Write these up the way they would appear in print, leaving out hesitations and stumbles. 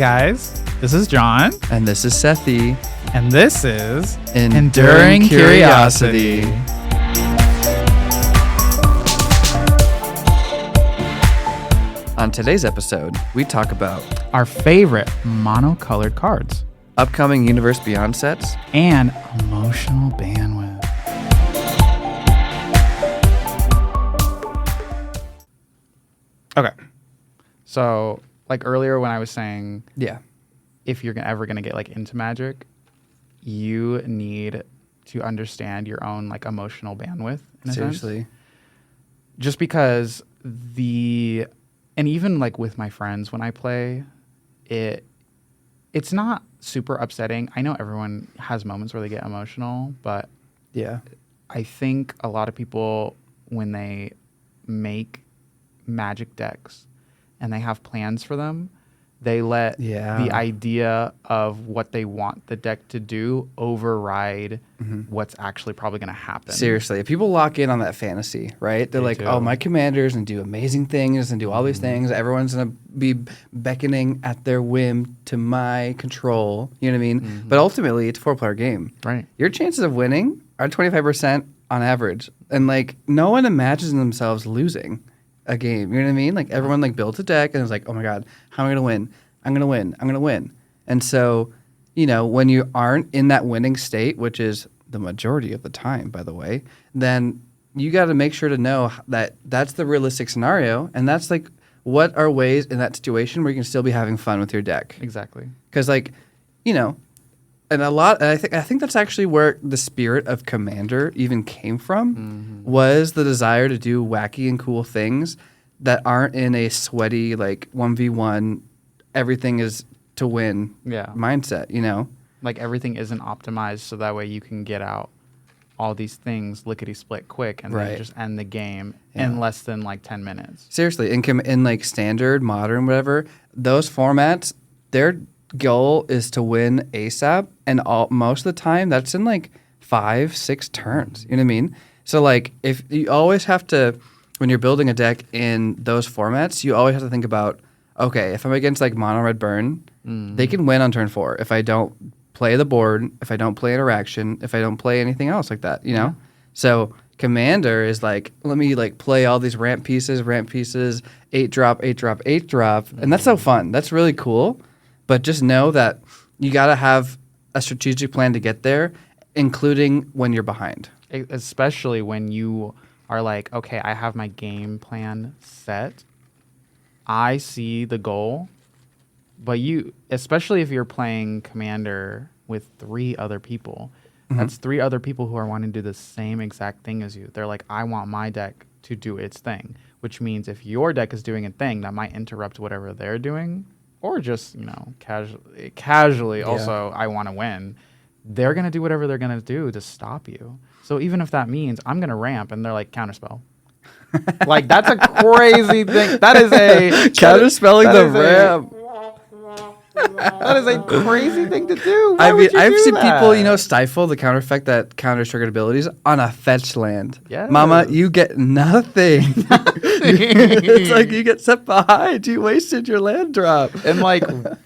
guys, this is Jon. And this is Sethy. And this is Enduring Curiosity. On today's episode, we talk about Our favorite monocolored cards upcoming Universe Beyond sets and emotional bandwidth. Okay. So, like earlier when I was saying, if you're ever going to get like into Magic, you need to understand your own like emotional bandwidth. In a Seriously. sense. Just because and even like with my friends when I play, it's not super upsetting. I know everyone has moments where they get emotional, but I think a lot of people, when they make Magic decks and they have plans for them, they let the idea of what they want the deck to do override what's actually probably going to happen. Seriously, if people lock in on that fantasy, right? They're like, oh, my commander's going to do amazing things and do all these things. Everyone's going to be beckoning at their whim to my control. You know what I mean? But ultimately, it's a 4-player game. Right. Your chances of winning are 25% on average. And like, no one imagines themselves losing a game. You know what I mean? Like everyone like built a deck and was like, oh my God, how am I going to win? I'm going to win. I'm going to win. And so, you know, when you aren't in that winning state, which is the majority of the time, by the way, then you got to make sure to know that that's the realistic scenario. And that's like, what are ways in that situation where you can still be having fun with your deck? Exactly. Because like, you know, and I think that's actually where the spirit of Commander even came from, was the desire to do wacky and cool things that aren't in a sweaty like 1v1, everything is to win mindset, you know? Like everything isn't optimized so that way you can get out all these things lickety-split quick and then just end the game in less than like 10 minutes. Seriously, in like standard, modern, whatever, those formats, their goal is to win ASAP, and most of the time that's in like 5-6 turns. You know what I mean? So like, if you always have to, when you're building a deck in those formats, you always have to think about, okay, if I'm against like mono red burn, they can win on turn 4 if I don't play the board, if I don't play interaction, if I don't play anything else like that, you know? So Commander is like, let me like play all these ramp pieces, 8-drop, 8-drop, 8-drop, and that's so fun. That's really cool. But just know that you got to have a strategic plan to get there, including when you're behind. Especially when you are like, okay, I have my game plan set. I see the goal. But especially if you're playing Commander with 3 other people, that's 3 other people who are wanting to do the same exact thing as you. They're like, I want my deck to do its thing, which means if your deck is doing a thing that might interrupt whatever they're doing, or just, you know, casually also, I want to win, they're going to do whatever they're going to do to stop you. So even if that means I'm going to ramp and they're like, counterspell. Like, that's a crazy thing. That is counterspelling the ramp. That is a crazy thing to do. I mean, I've seen people, you know, stifle the counter effect that counters triggered abilities on a fetch land. Yeah, Mama, you get nothing. It's like you get set behind. You wasted your land drop. And like,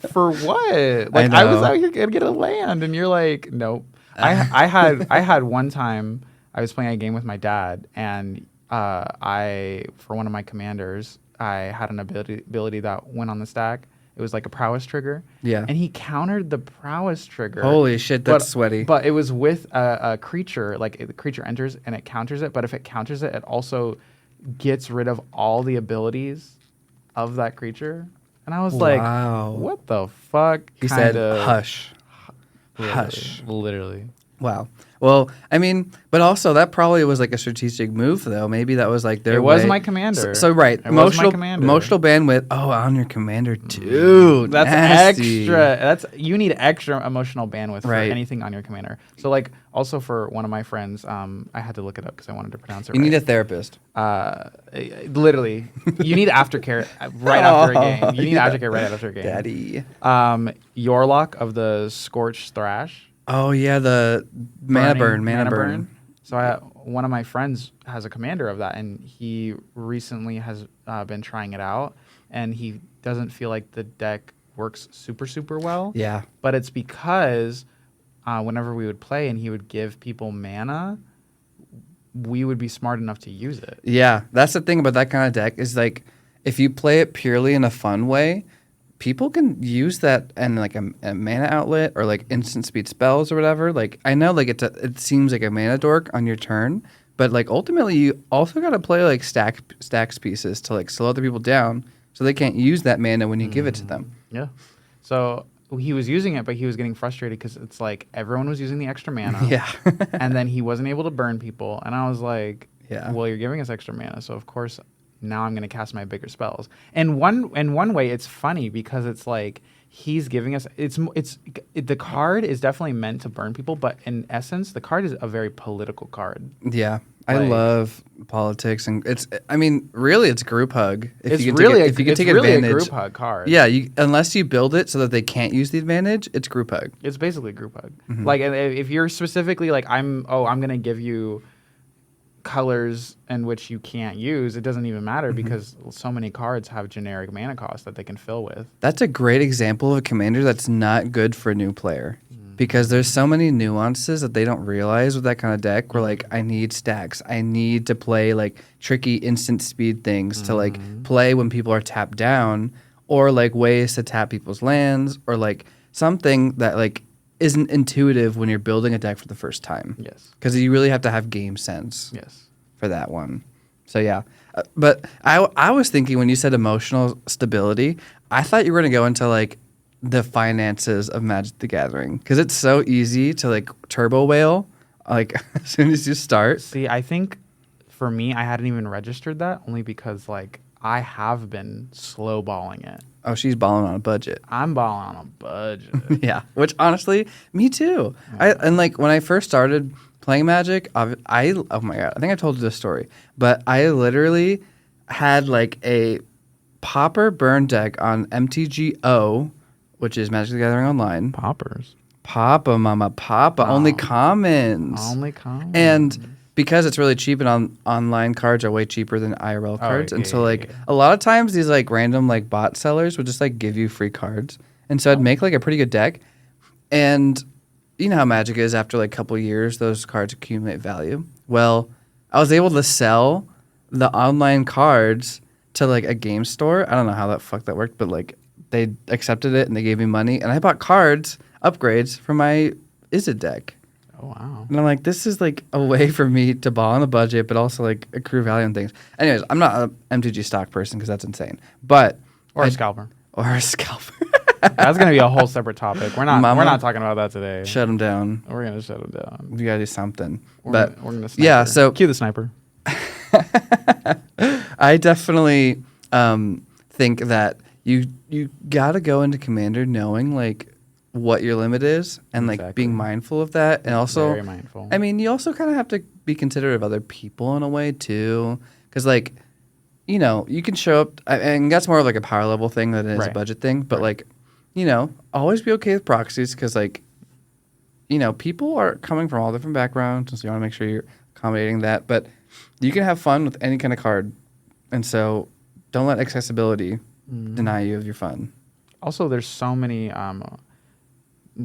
for what? Like, I was out here gonna get a land, and you're like, nope. I had one time I was playing a game with my dad, and for one of my commanders, I had an ability that went on the stack. It was like a prowess trigger. Yeah. And he countered the prowess trigger. Holy shit, that's sweaty. But it was with a creature. Like, the creature enters and it counters it. But if it counters it, it also gets rid of all the abilities of that creature. And I was like, what the fuck? He said, hush. Hush. Literally. Wow. Well, I mean, but also that probably was like a strategic move, though. Maybe that was like their way. It was my commander. So right. Emotional bandwidth. Oh, on your commander, too. That's nasty. extra. You need extra emotional bandwidth for anything on your commander. So, like, also for one of my friends, I had to look it up because I wanted to pronounce it You need a therapist. Literally. You need aftercare right after a game. You need aftercare right after a game. Daddy. Yorlock of the Scorched Thrash. Oh, yeah, the mana burn. So one of my friends has a commander of that, and he recently has been trying it out, and he doesn't feel like the deck works super, super well. Yeah. But it's because whenever we would play and he would give people mana, we would be smart enough to use it. Yeah, that's the thing about that kind of deck is like if you play it purely in a fun way, people can use that and like a mana outlet or like instant speed spells or whatever. Like I know like it seems like a mana dork on your turn, but like ultimately you also got to play like stacks pieces to like slow other people down so they can't use that mana when you give it to them. Yeah. So he was using it, but he was getting frustrated because it's like everyone was using the extra mana. Yeah. And then he wasn't able to burn people. And I was like, Yeah. well, you're giving us extra mana. So, of course, now I'm going to cast my bigger spells. And one way, it's funny because it's like he's giving us the card is definitely meant to burn people. But in essence, the card is a very political card. Yeah. I Like- love politics, and really it's group hug. It's really a advantage. group hug card. Yeah, unless you build it so that they can't use the advantage, it's group hug. It's basically a group hug. Mm-hmm. Like if you're specifically like I'm going to give you colors in which you can't use, it doesn't even matter Mm-hmm. because so many cards have generic mana cost that they can fill with. That's a great example of a commander that's not good for a new player. Because there's so many nuances that they don't realize with that kind of deck where like I need stacks. I need to play like tricky instant speed things to like play when people are tapped down, or like ways to tap people's lands, or like something that like isn't intuitive when you're building a deck for the first time. Yes. Because you really have to have game sense Yes. for that one. So yeah. But I was thinking when you said emotional stability, I thought you were going to go into like the finances of Magic the Gathering, because it's so easy to like turbo whale like as soon as you start. See, I think for me, I hadn't even registered that only because like I have been slow balling it. Oh, she's balling on a budget. I'm balling on a budget. Yeah, which honestly, me too. And like when I first started playing Magic, oh my god, I think I told you this story, but I literally had like a popper burn deck on MTGO, which is Magic the Gathering Online. Poppers. Papa, mama, papa, only commons. Only commons. And because it's really cheap and online cards are way cheaper than IRL cards. And so like yeah. a lot of times these like random like bot sellers would just like give you free cards. And so I'd make like a pretty good deck. And you know how Magic is, after like a couple years, those cards accumulate value. Well, I was able to sell the online cards to like a game store. I don't know how that worked, but like they accepted it and they gave me money. And I bought cards, upgrades for my Izzet deck. Oh, wow. And I'm like, this is like a way for me to ball on a budget, but also like accrue value on things. Anyways, I'm not an MTG stock person because that's insane. But Or a scalper. Or a scalper. That's going to be a whole separate topic. We're not Mama, talking about that today. Shut them down. We're going to shut them down. We gotta do something. We're But going to sniper. yeah, so Cue the sniper. I definitely think that you gotta go into Commander knowing like what your limit is and like Exactly. being mindful of that, and also Very mindful. I mean, you also kind of have to be considerate of other people in a way too, because like, you know, you can show up, and that's more of like a power level thing than it is a Right. budget thing. But like, you know, always be okay with proxies, because like, you know, people are coming from all different backgrounds, and so you want to make sure you're accommodating that. But you can have fun with any kind of card, and so don't let accessibility deny you of your fun. Also, there's so many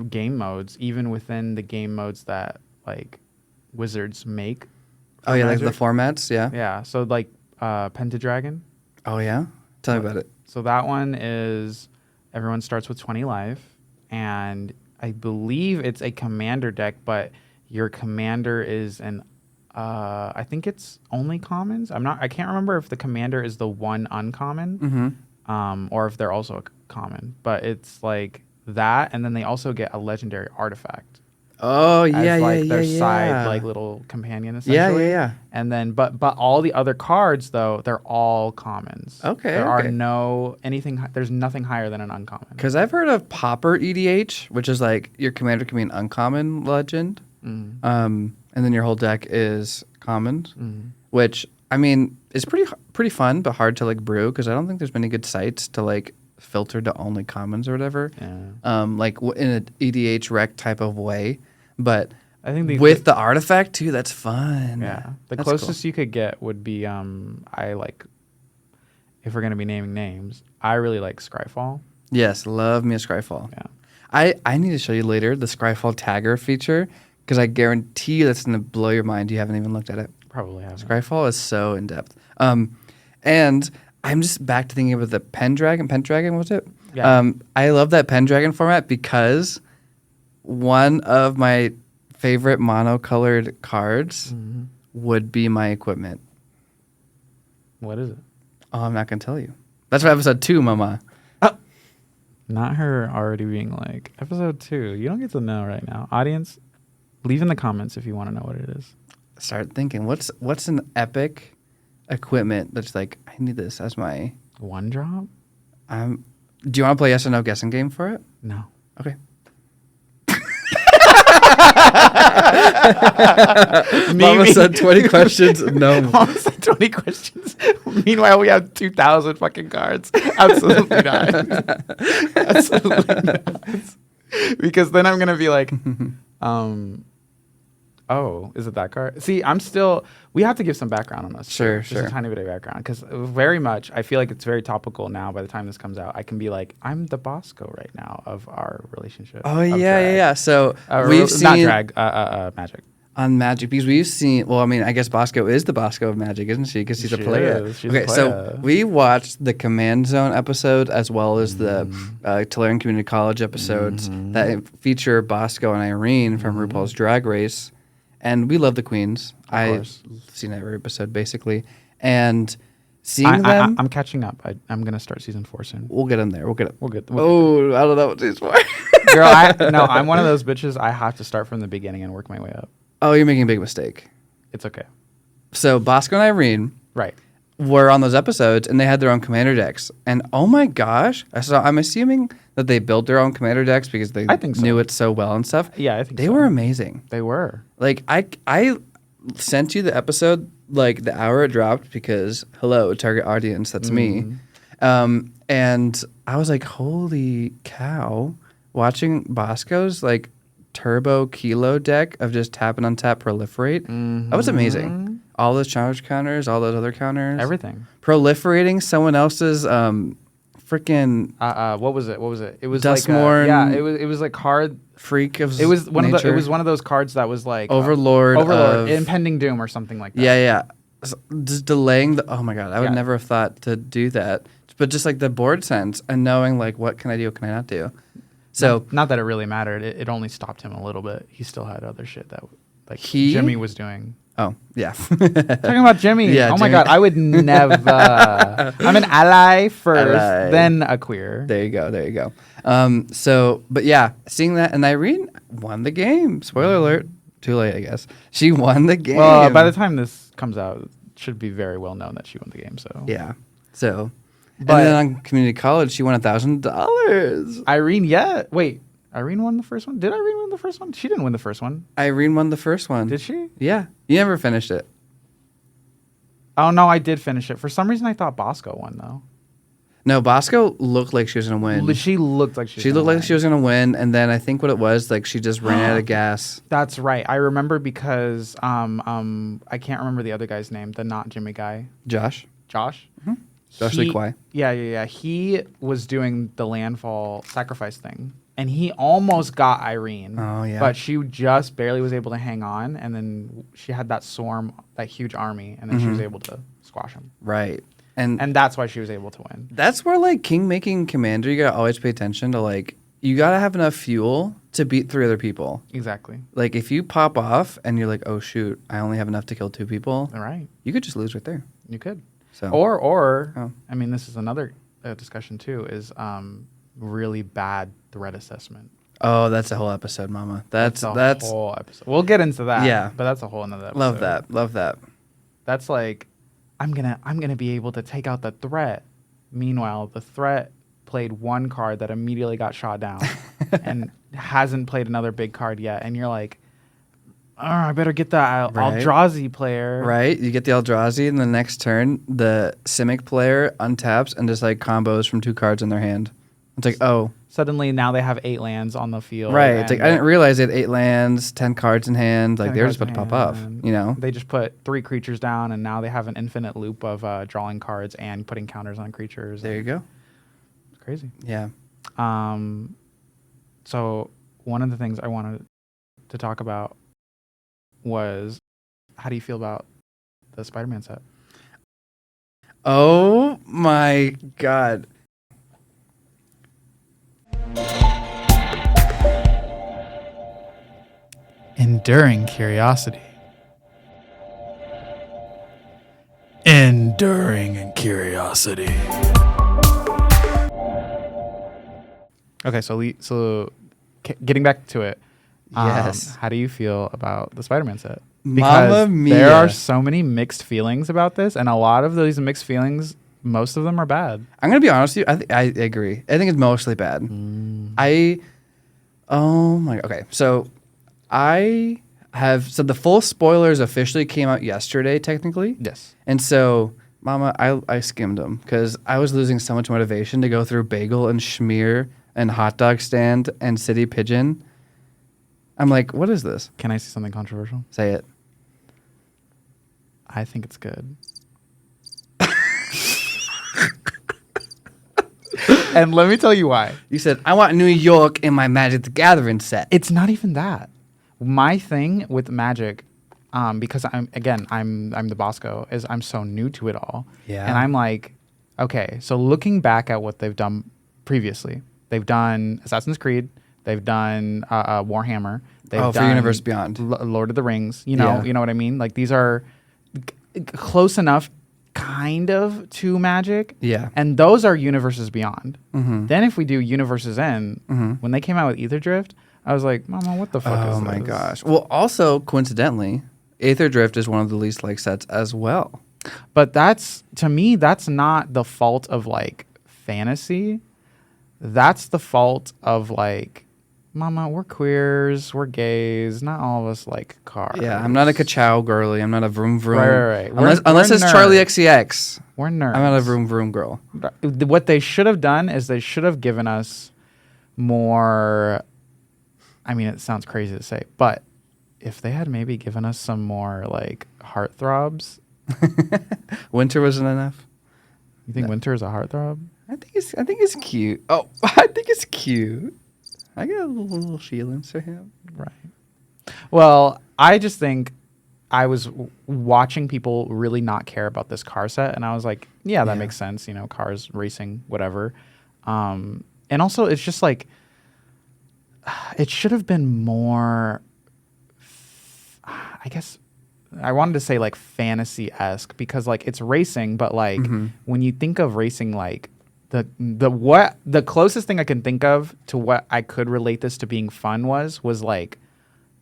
game modes, even within the game modes that like Wizards make. Oh for yeah, like Magic. the formats, yeah. Yeah, so like Pentadragon. Oh yeah, tell me about it. So that one is everyone starts with 20 life, and I believe it's a commander deck, but your commander is an I think it's only commons. I can't remember if the commander is the one uncommon, or if they're also a common. But it's like that, and then they also get a legendary artifact. Oh As yeah, like yeah, their yeah, side yeah. like little companion Yeah, essentially. yeah. And then but all the other cards though, they're all commons. Okay, There are okay. there's nothing higher than an uncommon. Because I've heard of Popper EDH, which is like your commander can be an uncommon legend, and then your whole deck is commons, which I mean is pretty fun, but hard to like brew, because I don't think there's many good sites to like filter to only commons or whatever. Yeah. Like in an EDH rec type of way, but I think with the artifact too, that's fun. yeah, the That's closest you could get would be I like, if we're gonna be naming names, I really like Scryfall. Yes, love me a Scryfall. Yeah. I need to show you later the Scryfall tagger feature because I guarantee you that's going to blow your mind. You haven't even looked at it. Probably haven't. Scryfall is so in depth. And I'm just back to thinking about the Pendragon. Pendragon was it? Yeah. I love that Pendragon format because one of my favorite monocolored cards would be my equipment. What is it? Oh, I'm not going to tell you. That's for episode 2, mama. Not her already being like, episode 2. You don't get to know right now. Audience, leave in the comments if you want to know what it is. Start thinking, what's an epic equipment that's like, I need this as my... One drop? Do you want to play yes or no guessing game for it? No. Okay. Mama said 20 questions. No. Mama said 20 questions. Meanwhile, we have 2,000 fucking cards. Absolutely not. Absolutely not. Because then I'm going to be like, oh, is it that card? See, we have to give some background on this. Sure. Just a tiny bit of background. Because very much, I feel like it's very topical now by the time this comes out. I can be like, I'm the Bosco right now of our relationship. Oh, yeah. So we've seen... Not drag, Magic. On Magic, because we've seen... Well, I mean, I guess Bosco is the Bosco of Magic, isn't she? Because she's a player. She's a player. So we watched the Command Zone episode as well as the Tulare Community College episodes that feature Bosco and Irene from RuPaul's Drag Race. And we love the queens. I've seen every episode, basically. And seeing them... I'm catching up. I'm going to start season 4 soon. We'll get them there. We'll get it. We'll get Oh, I don't know what season 4. Girl, I'm one of those bitches. I have to start from the beginning and work my way up. Oh, you're making a big mistake. It's okay. So Bosco and Irene Right. were on those episodes, and they had their own commander decks. And oh my gosh, I'm assuming that they built their own commander decks because they knew it so well and stuff. Yeah, I think they were amazing. They were. Like I sent you the episode like the hour it dropped because hello target audience, that's me. And I was like, holy cow! Watching Bosco's like turbo kilo deck of just tap and untap proliferate. That was amazing. All those challenge counters, all those other counters. Everything. Proliferating someone else's freaking what was it? It was Dustmorn. Like it was like card freak of it was one nature. it was one of those cards that was like Overlord Impending Doom or something like that. Yeah. So just delaying the oh my god, I would Yeah. never have thought to do that. But just like the board sense and knowing like what can I do, what can I not do. So not that it really mattered. It only stopped him a little bit. He still had other shit that like He- Jimmy was doing. oh yeah. Talking about Jimmy. Yeah, oh my Jimmy. god, I would never. I'm an ally first, Ally. then a queer. There you go. So but yeah, seeing that and Irene won the game. Spoiler alert. Too late, I guess. She won the game. Well, by the time this comes out, it should be very well known that she won the game. So yeah. So But- and then on community college she won $1,000. Irene, wait. Irene won the first one? Did Irene win the first one? She didn't win the first one. Irene won the first one. Did she? Yeah. You never finished it. Oh, no, I did finish it. For some reason, I thought Bosco won, though. No, Bosco looked like she was gonna win. She looked like She looked like she was gonna win, and then I think what it was like she just ran out of gas. That's right. I remember because I can't remember the other guy's name, the not Jimmy guy. Josh. Josh? Josh Lee Kwai. Yeah. He was doing the landfall sacrifice thing, and he almost got Irene. Oh, yeah. But she just barely was able to hang on, and then she had that swarm, that huge army, and then she was able to squash him. Right. And that's why she was able to win. that's where like king making commander, you gotta always pay attention to like you gotta have enough fuel to beat 3 other people. Exactly. Like if you pop off and you're like, oh shoot, I only have enough to kill 2 people, All right. you could just lose right there. You could. So Or Oh. I mean, this is another discussion too, is really bad threat assessment. oh, that's a whole episode, mama. That's a whole episode. We'll get into that. Yeah. But that's a whole another episode. love that. That's like, I'm gonna be able to take out the threat. Meanwhile, the threat played one card that immediately got shot down and hasn't played another big card yet. And you're like, oh, I better get that Right. Eldrazi player. Right? You get the Eldrazi, and the next turn, the Simic player untaps and just like combos from 2 cards in their hand. It's like, oh, Suddenly now they have 8 lands on the field. right. It's like, and I didn't realize they had 8 lands, 10 cards in hand. Like, 10 they were just cards about to in pop off, hand. you know? They just put 3 creatures down, and now they have an infinite loop of drawing cards and putting counters on creatures. There you go. It's crazy. Yeah. So one of the things I wanted to talk about was, how do you feel about the Spider-Man set? Oh my God. Enduring curiosity. Enduring curiosity. Okay, getting back to it. Yes. How do you feel about the Spider-Man set? Mamma mia. There are so many mixed feelings about this, and a lot of those mixed feelings, most of them are bad. I'm going to be honest with you. I agree. I think it's mostly bad. Oh my. Okay. So the full spoilers officially came out yesterday, technically. Yes. And so, Mama, I skimmed them because I was losing so much motivation to go through Bagel and Schmear and Hot Dog Stand and City Pigeon. I'm like, what is this? Can I say something controversial? Say it. I think it's good. And let me tell you why. You said, I want New York in my Magic the Gathering set. It's not even that. My thing with Magic, because I'm the Bosco, is I'm so new to it all. Yeah. And I'm like, okay, so looking back at what they've done previously, they've done Assassin's Creed, they've done Warhammer, they've done for Universe Beyond. Lord of the Rings. You know what I mean? Like these are close enough, kind of, to Magic. Yeah. And those are Universes Beyond. Mm-hmm. Then if we do Universes End, when they came out with Aether Drift, I was like, Mama, what the fuck is this? Oh my gosh. Well, also, coincidentally, Aether Drift is one of the least liked sets as well. But to me, that's not the fault of like fantasy. That's the fault of like, Mama, we're queers, we're gays, not all of us like cars. Yeah, I'm not a ka-chow girly. I'm not a vroom vroom. Right. Unless it's nerds. Charlie XCX. We're nerds. I'm not a vroom vroom girl. What they should have done is they should have given us more. I mean, it sounds crazy to say, but if they had maybe given us some more like heartthrobs. Winter wasn't enough. You think Winter is a heartthrob? I think it's cute. Oh, I think it's cute. I got a little feelings for him. Right. Well, I just think I was watching people really not care about this car set, and I was like, yeah, that makes sense. You know, cars, racing, whatever. And also, it's just like, it should have been more, I guess, I wanted to say like fantasy-esque, because like it's racing, but like when you think of racing, like the closest thing I can think of to what I could relate this to being fun was like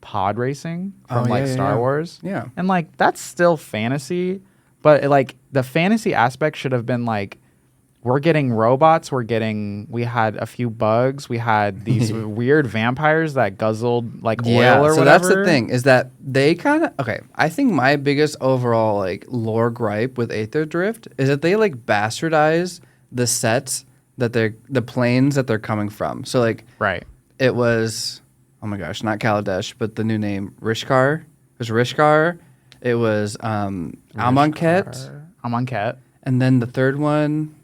pod racing from Star Wars. Yeah. And like that's still fantasy, but like the fantasy aspect should have been like, we're getting robots, we had a few bugs, we had these weird vampires that guzzled like oil or so whatever. That's the thing, is that they kind of, okay, I think my biggest overall like lore gripe with Aether Drift is that they like bastardize the sets that the planes that they're coming from. So like, right. It was, oh my gosh, not Kaladesh, but the new name, Rishkar. It was Rishkar. It was Amonkhet. And then the third one.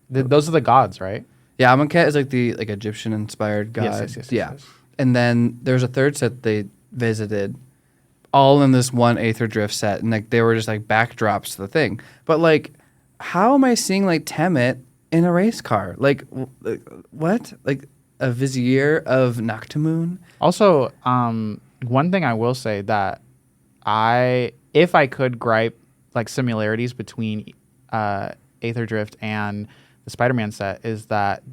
Those are the gods, right? Yeah, Amonkhet is like the Egyptian inspired god. Yes. And then there's a third set they visited, all in this one Aether Drift set, and like they were just like backdrops to the thing. But like, how am I seeing like Temet in a race car? Like, what? Like a Vizier of Noctimoon? Also, one thing I will say that if I could gripe like similarities between Aether Drift and the Spider-Man set, is that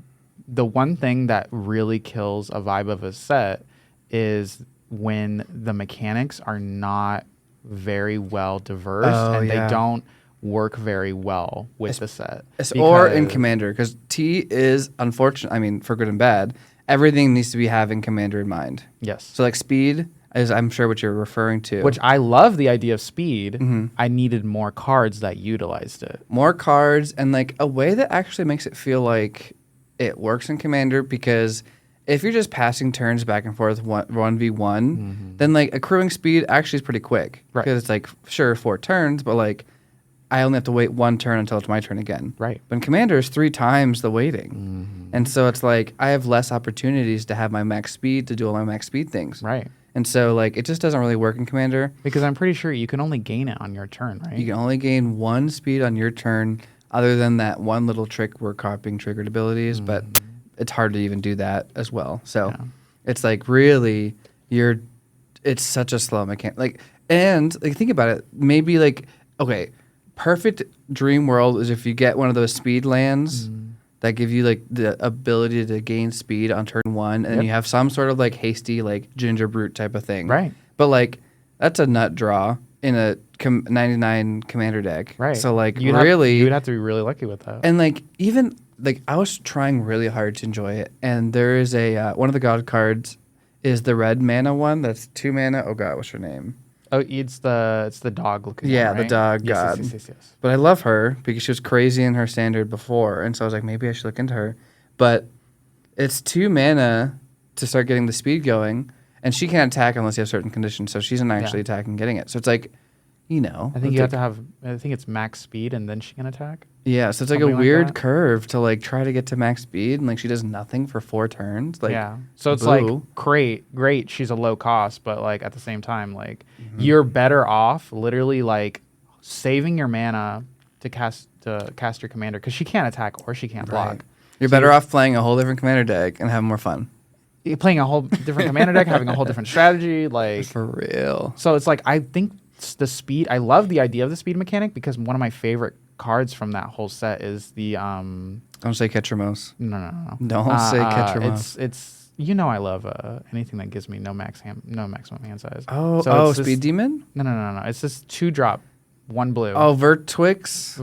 the one thing that really kills a vibe of a set is when the mechanics are not very well diverse and they don't work very well with the set. Or in Commander, because T is, unfortunate. I mean, for good and bad, everything needs to be having Commander in mind. Yes. So like speed is, I'm sure, what you're referring to. Which I love the idea of speed. I needed more cards that utilized it. More cards and like a way that actually makes it feel like it works in Commander, because if you're just passing turns back and forth 1v1, then like accruing speed actually is pretty quick. Right. Because it's like, sure, 4 turns, but like I only have to wait 1 turn until it's my turn again. Right. But in Commander is 3 times the waiting. And so it's like I have less opportunities to have my max speed to do all my max speed things. Right. And so like it just doesn't really work in Commander. Because I'm pretty sure you can only gain it on your turn, right? You can only gain 1 speed on your turn, other than that one little trick where copying triggered abilities, but it's hard to even do that as well. So Yeah. it's like really it's such a slow mechanic. Like, and like think about it, maybe like, okay, perfect dream world is if you get one of those speed lands that give you like the ability to gain speed on turn 1, and Yep. you have some sort of like hasty like ginger brute type of thing. Right. But like that's a nut draw in a 99 commander deck. Right. So like you'd really have to be really lucky with that. and like even like I was trying really hard to enjoy it, and there is a one of the god cards is the red mana one that's 2 mana. Oh god, what's her name? Oh, it's the dog looking. Yeah, one, the right? dog Yes, god. yes. But I love her because she was crazy in her standard before, and so I was like, maybe I should look into her. But it's 2 mana to start getting the speed going, and she can't attack unless you have certain conditions. So she's not actually attacking getting it. So it's like, you know, I think it's you have like- to have. I think it's max speed, and then she can attack. Yeah, so it's like a something like weird that. curve to like try to get to max speed, and like she does nothing for 4 turns. Like, yeah. So it's boo. like great. She's a low cost, but like at the same time, like you're better off literally like saving your mana to cast your commander because she can't attack or she can't block. Right. You're So better off playing a whole different commander deck and having more fun. You're playing a whole different commander deck, having a whole different strategy, like. For real. So it's like I think the speed. I love the idea of the speed mechanic because one of my favorite cards from that whole set is the Don't say Ketramos. no. Don't say Ketramos. It's I love anything that gives me no maximum hand size. Oh, So it's Speed this- Demon? No. It's this 2-drop, 1 blue. Oh, Vertwix?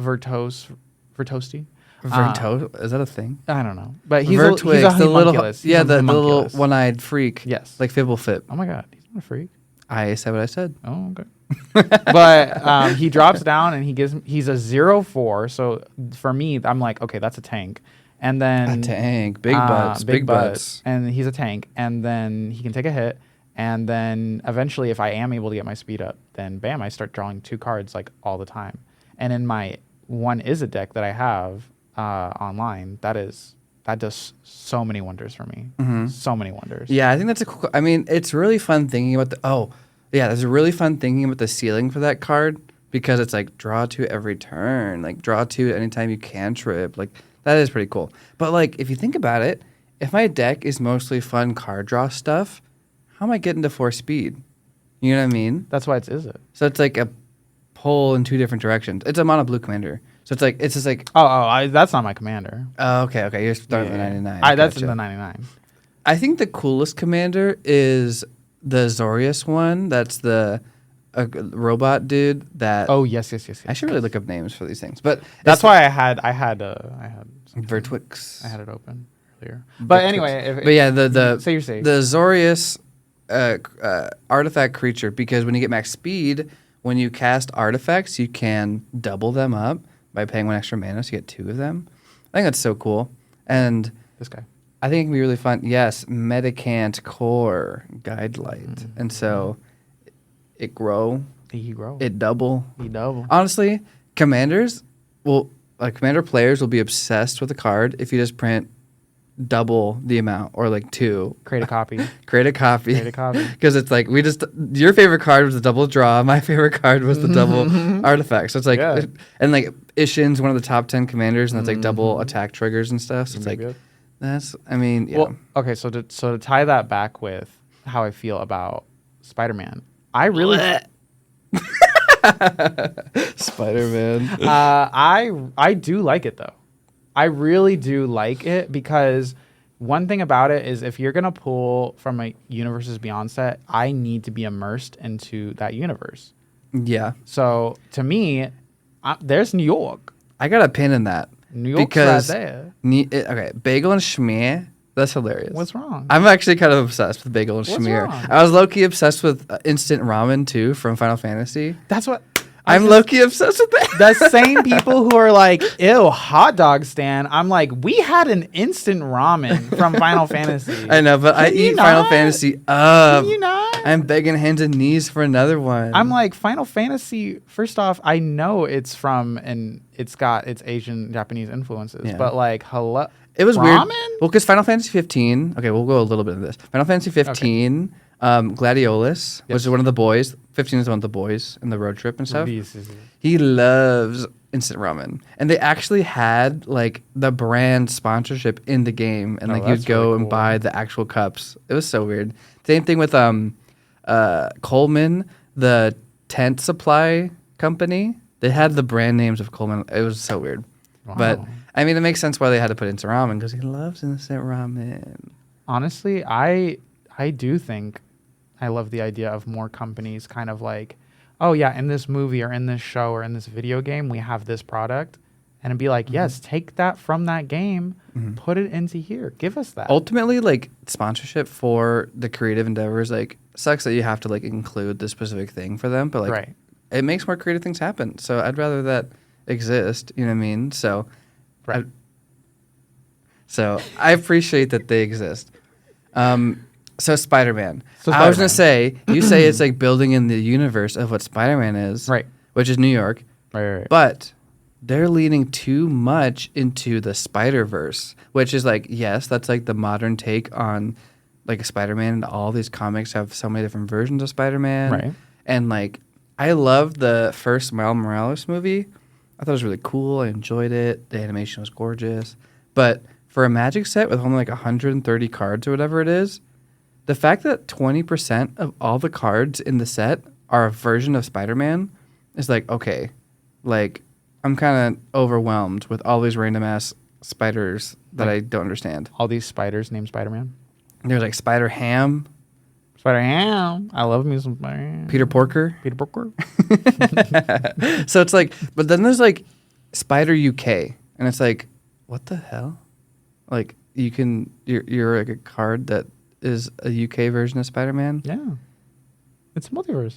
Vertosti. Is that a thing? I don't know, but he's Vertwix, a the little, homunculus. yeah, He's a the little homunculus. one-eyed freak. Yes. Like Fibblefip. Oh my god, he's not a freak. I said what I said. Oh, okay. But he drops down and he's a 0/4. So for me, I'm like, okay, that's a tank. And then A tank. Big butts. Big butts. And he's a tank. And then he can take a hit. And then eventually, if I am able to get my speed up, then bam, I start drawing 2 cards like all the time. And in my one is a deck that I have online, that does so many wonders for me. So many wonders. Yeah, I think that's a cool. I mean, it's really fun thinking about there's a really fun thinking about the ceiling for that card because it's like draw 2 every turn, like draw 2 anytime you cantrip. Like that is pretty cool. But like if you think about it, if my deck is mostly fun card draw stuff, how am I getting to 4 speed? You know what I mean? That's why is it? So it's like a pull in 2 different directions. It's a mono blue commander. So it's just like That's not my commander. okay, you're starting with the 99. That's Gotcha. in the 99. I think the coolest commander is the Zorius one. That's the robot dude that. Oh yes. I should really look up names for these things, but That's why I had Vertwix. I had it open earlier. But anyway, But yeah, the say your say. the Zorius artifact creature, because when you get max speed, when you cast artifacts, you can double them up by paying 1 extra mana, so you get 2 of them. I think that's so cool, and This guy. I think it can be really fun. Yes, Medicant Core Guidelight, and so it grow, He grow. it double. He double. Honestly, commander players will be obsessed with a card if you just print double the amount or like 2. Create a copy. Create a copy. Create a copy. Because it's like your favorite card was the double draw. My favorite card was the double artifact. So it's like, Yeah. and like Ishin's one of the top 10 commanders, and it's like double attack triggers and stuff. So it's like, Good. yeah. Well, okay. So to tie that back with how I feel about Spider-Man, I really, Spider-Man. I do like it though. I really do like it because one thing about it is if you're gonna pull from a Universes Beyond set, I need to be immersed into that universe. Yeah. So to me, there's New York. I got a pin in that. New York's because right there. Okay, Bagel and Schmear, that's hilarious. What's wrong? I'm actually kind of obsessed with Bagel and What's Schmear. wrong? I was low-key obsessed with instant ramen too from Final Fantasy. That's what I'm low-key obsessed with that. The same people who are like, ew, hot dog stand. I'm like, we had an instant ramen from Final Fantasy. I know, but I Can you eat Final not? Fantasy up. Can you not? I'm begging hands and knees for another one. I'm like, Final Fantasy, first off, I know it's from, and it's got its Asian, Japanese influences, Yeah. but like, hello. It was ramen? weird. Well, because Final Fantasy 15. Okay, we'll go a little bit into this. Final Fantasy 15, Gladiolus, which is one of the boys. 15 is one of the boys in the road trip and stuff. He loves instant ramen, and they actually had like the brand sponsorship in the game, and like you'd that's go really and cool. buy the actual cups. It was so weird. Same thing with Coleman, the tent supply company. They had the brand names of Coleman. It was so weird, but. Wow. I mean, it makes sense why they had to put instant ramen because he loves instant ramen. Honestly, I do think I love the idea of more companies kind of like, oh yeah, in this movie or in this show or in this video game, we have this product. And it'd be like, yes, take that from that game, put it into here. Give us that. Ultimately, like sponsorship for the creative endeavors, like sucks that you have to like include the specific thing for them, but like Right. it makes more creative things happen. So I'd rather that exist. You know what I mean? So. Right. So I appreciate that they exist. So Spider-Man. So I was gonna Spider-Man. say, you say it's like building in the universe of what Spider-Man is, Right. Which is New York, Right. but they're leaning too much into the Spider-Verse, which is like, yes, that's like the modern take on like Spider-Man, and all these comics have so many different versions of Spider-Man, Right. And like, I love the first Miles Morales movie. I thought it was really cool. I enjoyed it. The animation was gorgeous. But for a Magic set with only like 130 cards or whatever it is, the fact that 20% of all the cards in the set are a version of Spider-Man is like, okay, like I'm kind of overwhelmed with all these random ass spiders that I don't understand. All these spiders named Spider-Man. There's like Spider-Ham, Spider-Ham. I love me some Spider-Ham. Peter Porker. Peter Porker. So it's like, but then there's like Spider UK, and it's like, what the hell? Like you're like a card that is a UK version of Spider-Man. Yeah. It's multiverse.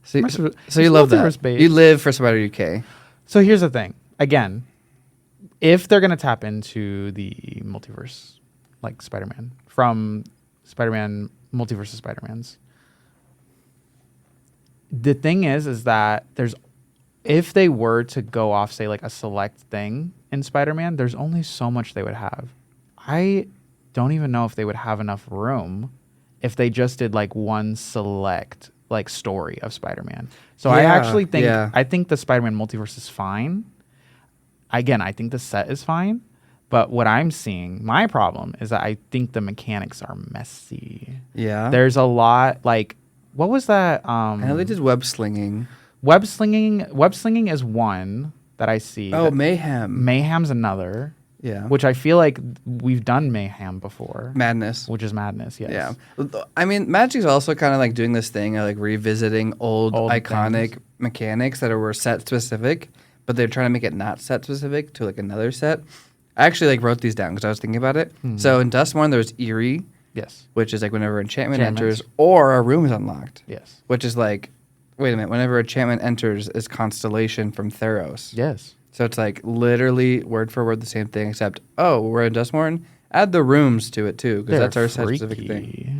So, Multiverse- so you it's love that. multiverse-based. You live for Spider UK. So here's the thing. Again, if they're going to tap into the multiverse, like Spider-Man, from Spider-Man, multiverse of Spider-Mans, the thing is that if they were to go off, say, like a select thing in Spider-Man, there's only so much they would have. I don't even know if they would have enough room if they just did like one select like story of Spider-Man. So I Yeah, actually think yeah. I think the Spider-Man multiverse is fine. Again, I think the set is fine, but what I'm seeing, my problem is that I think the mechanics are messy. Yeah. There's a lot like what was that? I know they did web slinging. Web slinging is one that I see. Oh, that Mayhem. Mayhem's another, Yeah. which I feel like we've done Mayhem before, Madness. which is madness. Yes. Yeah. I mean, Magic's also kind of like doing this thing of like revisiting old iconic things. mechanics that were set specific, but they're trying to make it not set specific to like another set. I actually like wrote these down because I was thinking about it. So in Dustborn, there's Eerie, Yes. which is like whenever enchantment Enchantments. enters or a room is unlocked, Yes. which is like, wait a minute, whenever enchantment enters is Constellation from Theros. Yes. So it's like literally word for word the same thing, except, oh, we're in Dustborn, add the rooms to it too, because that's our set specific thing. freaky.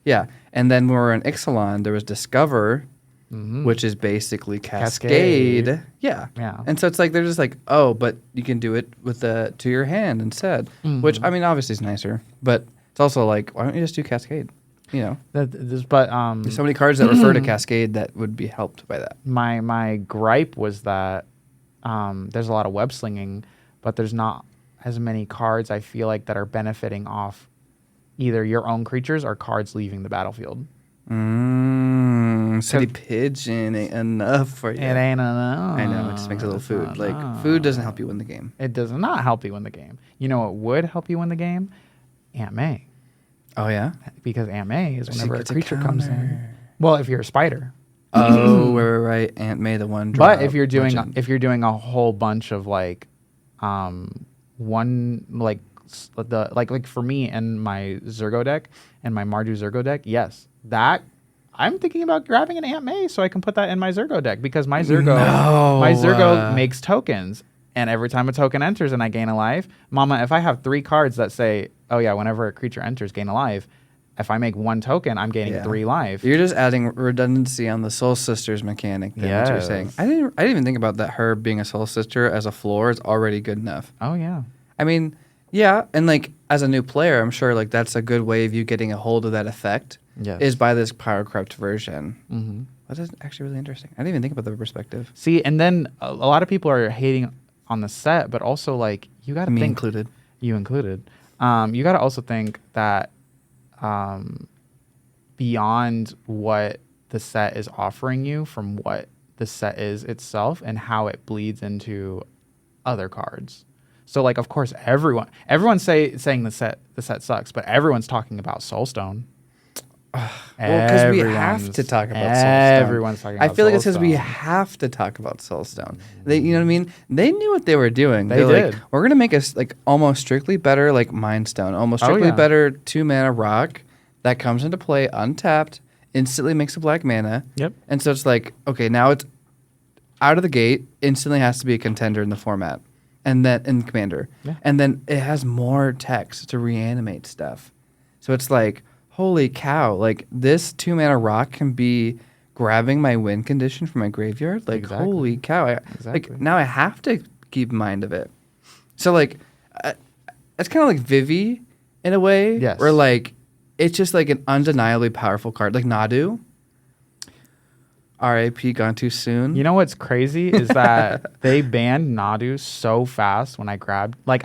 Yeah. And then when we're in Ixalan, there was Discover, which is basically Cascade. Yeah. Yeah. And so it's like, they're just like, oh, but you can do it with the to your hand instead, which, I mean, obviously is nicer, but it's also like, why don't you just do Cascade? You know, There's so many cards that refer to Cascade that would be helped by that. my gripe was that there's a lot of web slinging, but there's not as many cards I feel like that are benefiting off either your own creatures or cards leaving the battlefield. City Pigeon ain't enough for you. It ain't enough. I know, it just makes a little It's food. not Like, enough. food doesn't help you win the game. It does not help you win the game. You know what would help you win the game? Aunt May. Oh, yeah? Because Aunt May is She whenever a gets a creature comes in. counter. Well, if you're a spider. Oh, right. Aunt May, the one. But if you're doing legend. a whole bunch of like one like like for me and my Zergo deck and my Mardu Zergo deck, yes, that I'm thinking about grabbing an Aunt May so I can put that in my Zergo deck because my Zergo makes tokens. And every time a token enters and I gain a life, Mama, if I have 3 cards that say, oh yeah, whenever a creature enters, gain a life, if I make 1 token, I'm gaining 3 life. You're just adding redundancy on the Soul Sisters mechanic. Then, what you're saying. I didn't even think about that. Her being a Soul Sister as a floor is already good enough. Oh yeah. I mean, yeah, and like as a new player, I'm sure like that's a good way of you getting a hold of that effect. Yes. Is by this power corrupt version. Mm-hmm. That is actually really interesting. I didn't even think about the perspective. See, and then a lot of people are hating on the set, but also like you got to think included. You included. You got to also think that beyond what the set is offering you from what the set is itself and how it bleeds into other cards. So like of course everyone's saying the set sucks, but everyone's talking about Soulstone. Well, because we have to talk about Soulstone. Everyone's talking about I feel like it's because we Soulstone. have to talk about Soulstone. They, you know what I mean? They knew what they were doing. They They're did. Like, we're gonna make us like almost strictly better, like Mind Stone, almost strictly better 2-mana rock that comes into play untapped, instantly makes a black mana. Yep. And so it's like, okay, now it's out of the gate, instantly has to be a contender in the format, and then in Commander, and then it has more text to reanimate stuff. So it's like, holy cow, like this 2-mana rock can be grabbing my win condition from my graveyard. Like, holy cow. Like now I have to keep mind of it. So like, it's kind of like Vivi in a way. Yes. Where like, it's just like an undeniably powerful card. Like Nadu. RIP gone too soon. You know what's crazy is that they banned Nadu so fast when I grabbed. Like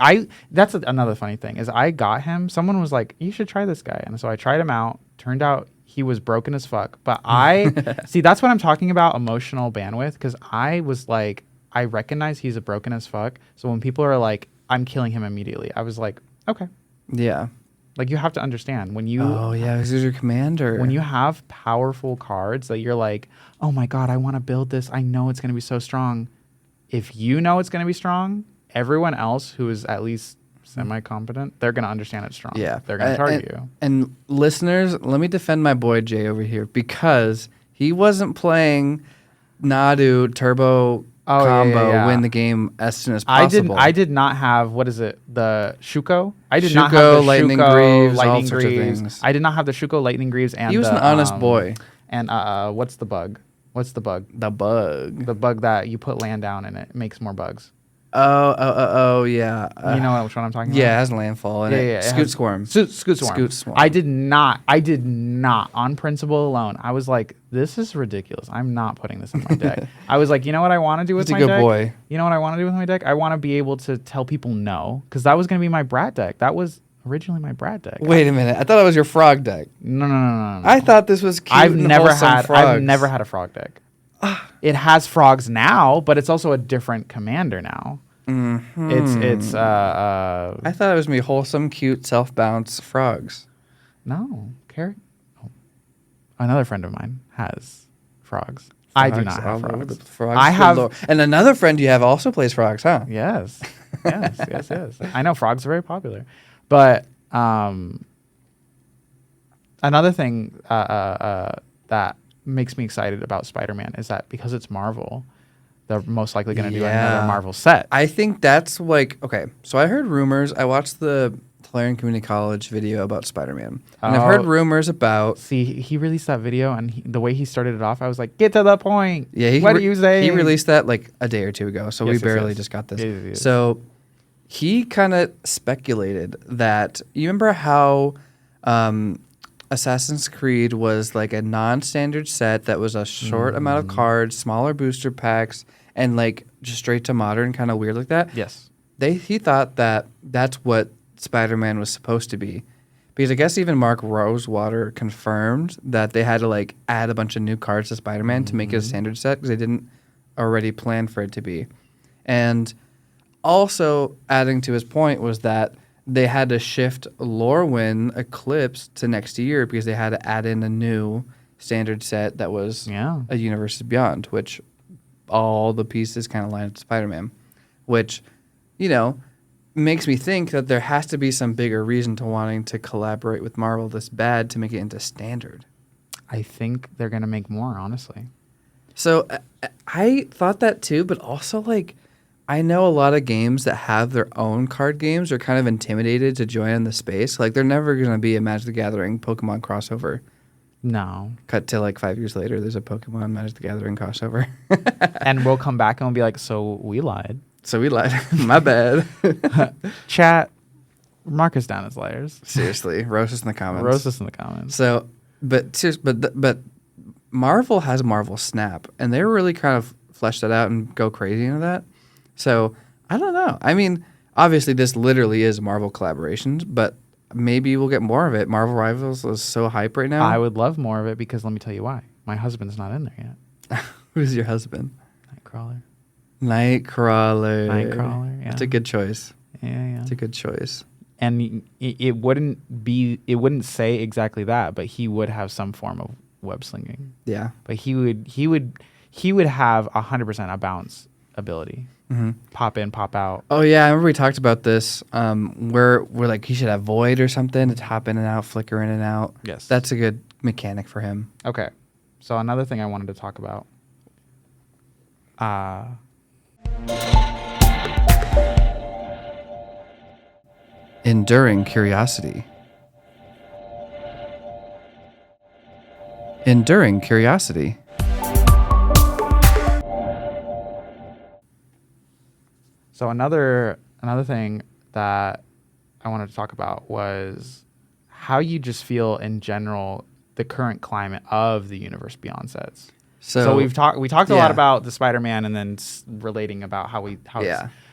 that's another funny thing is I got him. Someone was like, "You should try this guy," and so I tried him out. Turned out he was broken as fuck. But I see that's what I'm talking about, emotional bandwidth. Because I was like, I recognize he's a broken as fuck. So when people are like, "I'm killing him immediately," I was like, "Okay." Yeah. Like you have to understand when you. Oh yeah, this is your commander. When you have powerful cards that you're like, oh my god, I want to build this. I know it's going to be so strong. If you know it's going to be strong, everyone else who is at least semi-competent, they're going to understand it's strong. Yeah, they're going to target you. And listeners, let me defend my boy Jay over here because he wasn't playing Nadu Turbo combo win the game as soon as possible. I did not have, what is it, the Shuko? I did Shuko, not have the Lightning Greaves, all sorts of things. I did not have the Shuko, Lightning Greaves, and he was an honest boy. And what's the bug? What's the bug? The bug. The bug that you put land down and it makes more bugs. Oh, yeah. You know which one I'm talking about? Yeah, it has landfall in it. Scoot Swarm. Scoot Swarm. I did not, on principle alone. I was like, this is ridiculous. I'm not putting this in my deck. I was like, you know what I want to do with my deck? He's a good boy. You know what I want to do with my deck? I want to be able to tell people no, because that was going to be my Brat deck. That was originally my Brat deck. Wait a minute. I thought it was your frog deck. No. I thought this was cute I've never frogs. had a frog deck. It has frogs now, but it's also a different commander now. Mm-hmm. It's I thought it was me wholesome, cute, self-bounce frogs. No, carrot. Oh. Another friend of mine has frogs. I do not have frogs. I have, and another friend you have also plays frogs, huh? Yes. Yes. I know frogs are very popular, but another thing that makes me excited about Spider-Man is that because it's Marvel, they're most likely going to do another Marvel set. I think that's like, okay, so I heard rumors. I watched the Clarion Community College video about Spider-Man. And I've heard rumors about... See, he released that video, and the way he started it off, I was like, get to the point. Yeah, what are you saying? He released that like a day or two ago, so we barely just got this. Yes. So he kind of speculated that... You remember how... Assassin's Creed was like a non-standard set that was a short amount of cards, smaller booster packs, and like just straight to modern, kind of weird like that. Yes. He thought that that's what Spider-Man was supposed to be. Because I guess even Mark Rosewater confirmed that they had to like add a bunch of new cards to Spider-Man to make it a standard set because they didn't already plan for it to be. And also adding to his point was that they had to shift Lorwyn Eclipse to next year because they had to add in a new standard set that was a Universes Beyond, which all the pieces kind of line up to Spider-Man, which, you know, makes me think that there has to be some bigger reason to wanting to collaborate with Marvel this bad to make it into standard. I think they're gonna make more, honestly. So I thought that too, but also like I know a lot of games that have their own card games are kind of intimidated to join in the space. Like they're never going to be a Magic the Gathering Pokemon crossover. No. Cut to like 5 years later, there's a Pokemon Magic the Gathering crossover. And we'll come back and we'll be like, so we lied. So we lied. My bad. Chat, mark us down as liars. Seriously, roast us in the comments. Roast us in the comments. So, but Marvel has Marvel Snap, and they really kind of flesh that out and go crazy into that. So I don't know. I mean, obviously this literally is Marvel collaborations, but maybe we'll get more of it. Marvel Rivals is so hype right now. I would love more of it because let me tell you why. My husband's not in there yet. Who's your husband? Nightcrawler. Nightcrawler. Yeah. That's a good choice. Yeah. It's a good choice. And it wouldn't say exactly that, but he would have some form of web slinging. Yeah. But he would have 100% a bounce ability. Mm-hmm. Pop in, pop out. Oh yeah, I remember we talked about this. We're like he should have void or something to hop in and out, flicker in and out. Yes. That's a good mechanic for him. Okay. So another thing I wanted to talk about. Enduring curiosity. Enduring curiosity. So another thing that I wanted to talk about was how you just feel in general the current climate of the Universe Beyond sets. So we talked a lot about the Spider-Man and then relating about how we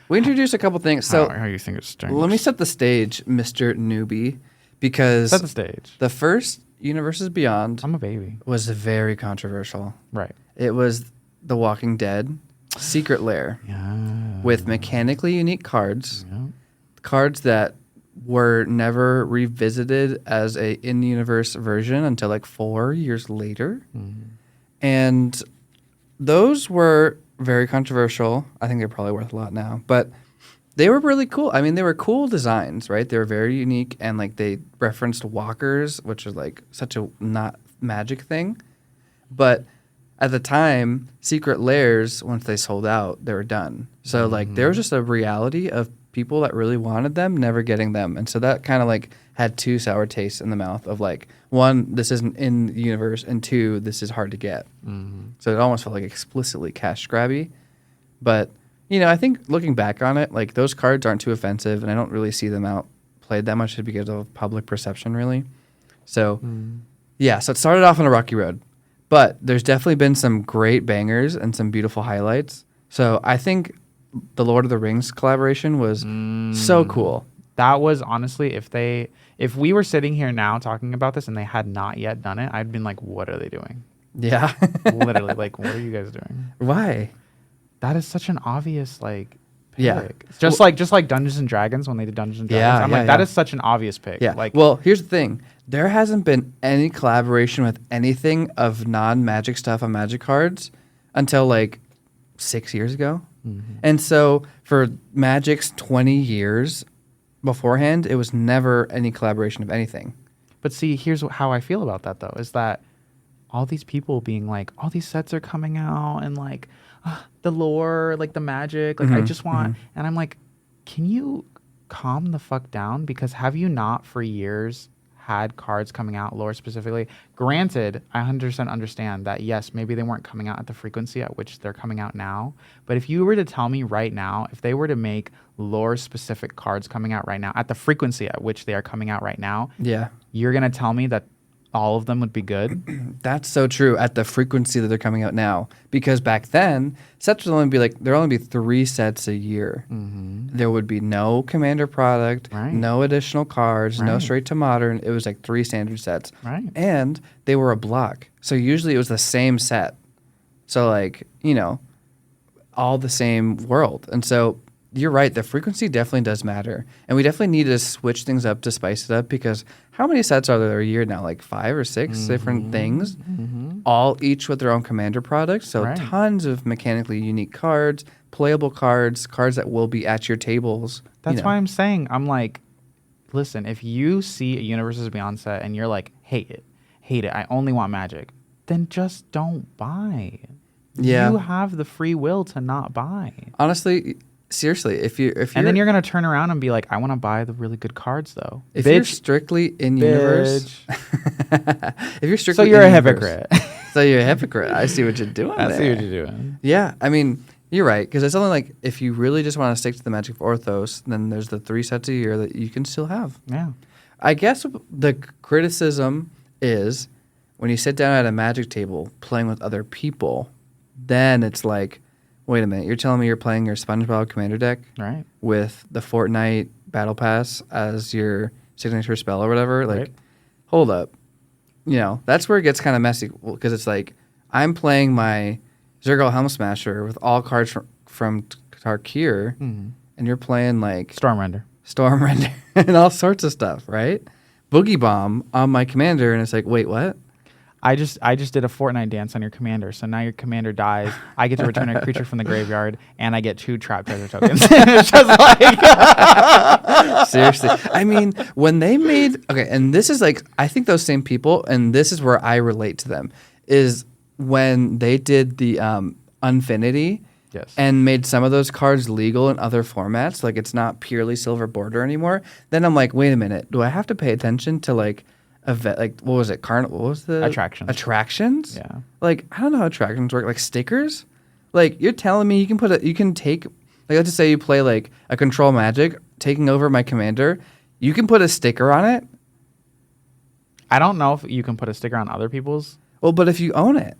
introduced a couple things. So how you think it's strange. let me set the stage, Mr. Newbie, because set the stage. The first Universes Beyond I'm a baby. was very controversial. Right. It was The Walking Dead Secret Lair Yeah. with mechanically unique cards, Yeah. cards that were never revisited as a in-universe version until like 4 years later. Mm-hmm. And those were very controversial. I think they're probably worth a lot now, but they were really cool. I mean, they were cool designs, right? They were very unique, and like they referenced walkers, which is like such a not Magic thing. But at the time, secret lairs, once they sold out, they were done. So like there was just a reality of people that really wanted them never getting them, and so that kind of like had two sour tastes in the mouth of like, one, this isn't in the universe, and two, this is hard to get. Mm-hmm. So it almost felt like explicitly cash grabby. But you know, I think looking back on it, like those cards aren't too offensive, and I don't really see them out played that much because of public perception, really. So yeah, so it started off on a rocky road, but there's definitely been some great bangers and some beautiful highlights. So I think the Lord of the Rings collaboration was so cool. That was honestly, if we were sitting here now talking about this and they had not yet done it, I'd been like, what are they doing? Yeah. Literally, like, what are you guys doing? Why? That is such an obvious pick. Yeah. Just like Dungeons and Dragons when they did Dungeons and Dragons. Yeah, That is such an obvious pick. Yeah. Like, well, here's the thing. There hasn't been any collaboration with anything of non-Magic stuff on Magic cards until like 6 years ago. Mm-hmm. And so for Magic's 20 years beforehand, it was never any collaboration of anything. But see, here's how I feel about that though, is that all these people being like, all these sets are coming out and like the lore, like the magic, like I just want, and I'm like, can you calm the fuck down? Because have you not for years had cards coming out, lore specifically? Granted, I 100% understand that, yes, maybe they weren't coming out at the frequency at which they're coming out now. But if you were to tell me right now, if they were to make lore-specific cards coming out right now at the frequency at which they are coming out right now, Yeah. you're going to tell me that all of them would be good? That's so true at the frequency that they're coming out now. Because back then, sets would only be like, there would only be 3 sets a year. Mm-hmm. There would be no Commander product, Right. no additional cards, no Right. straight to modern. It was like 3 standard sets. Right. And they were a block. So usually it was the same set. So like, you know, all the same world. And so you're right, the frequency definitely does matter. And we definitely need to switch things up to spice it up, because how many sets are there a year now? Like 5 or 6 different things, all each with their own Commander product. So Right. tons of mechanically unique cards, playable cards, cards that will be at your tables. That's why I'm saying, I'm like, listen, if you see a Universes Beyond set and you're like, hate hate it. I only want Magic. Then just don't buy. Yeah. You have the free will to not buy. Honestly, seriously, if you And then you're gonna turn around and be like, I want to buy the really good cards though. if you're strictly in universe, if you're strictly So you're a in-universe- hypocrite. So you're a hypocrite. I see what you're doing. I there. see what you're doing. Yeah, I mean, you're right. Because it's only like if you really just want to stick to the Magic of Orthos, then there's the 3 sets a year that you can still have. Yeah. I guess the criticism is when you sit down at a Magic table playing with other people, then it's like, wait a minute, you're telling me you're playing your SpongeBob Commander deck Right. with the Fortnite Battle Pass as your signature spell or whatever? Like, Right. hold up. You know, that's where it gets kind of messy because it's like I'm playing my Zergal Helm Smasher with all cards from Tarkir, and you're playing like Storm Render. Storm Render and all sorts of stuff, right? Boogie Bomb on my commander, and it's like, wait, what? I just did a Fortnite dance on your commander, so now your commander dies. I get to return a creature from the graveyard, and I get 2 trap treasure tokens. It's just like Seriously. I mean, when they made okay, and this is like I think those same people, and this is where I relate to them, is when they did the Unfinity yes. and made some of those cards legal in other formats, like it's not purely silver border anymore. Then I'm like, wait a minute, do I have to pay attention to like like what was it? What was the Attractions. Attractions? Yeah. Like I don't know how attractions work. Like stickers? Like you're telling me you can take like let's just say you play like a control Magic taking over my commander, you can put a sticker on it. I don't know if you can put a sticker on other people's. Well, but if you own it,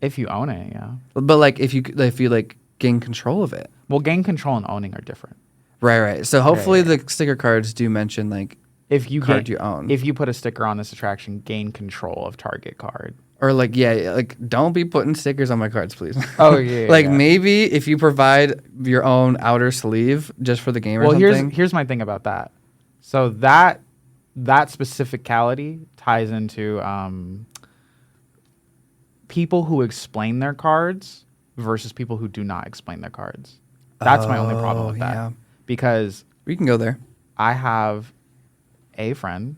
If you own it, yeah. but like if you like gain control of it, Well, gain control and owning are different. right. So hopefully Right. the sticker cards do mention like If you card gain, you own. if you put a sticker on this attraction, gain control of target card. or like like don't be putting stickers on my cards, please. Oh, yeah, like yeah. maybe if you provide your own outer sleeve just for the game or Well, something. here's my thing about that. So that specificality ties into people who explain their cards versus people who do not explain their cards. That's my only problem with that. yeah. Because We can go there. I have a friend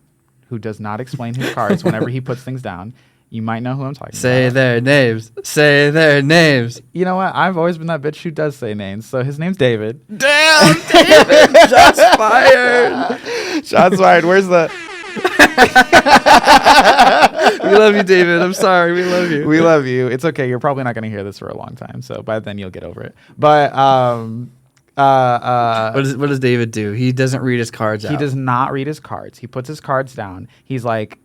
who does not explain his cards whenever he puts things down. You might know who I'm talking Say about. their names. Say their names. You know what? I've always been that bitch who does say names. So his name's David. Damn, David, shots fired. Shots fired. Where's the... We love you, David. I'm sorry. We love you. We love you. It's okay. You're probably not going to hear this for a long time. So by then you'll get over it. But What does David do? He doesn't read his cards out. he does not read his cards. He puts his cards down. He's like,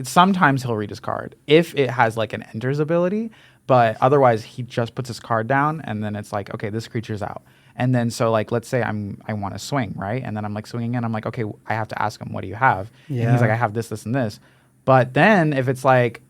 sometimes he'll read his card if it has like an enters ability, but otherwise he just puts his card down and then it's like, okay, this creature's out. And then so like let's say I want to swing, right? And then I'm like swinging in. I'm like, okay, I have to ask him, what do you have? And Yeah. he's like, I have this, this, and this. But then if it's like,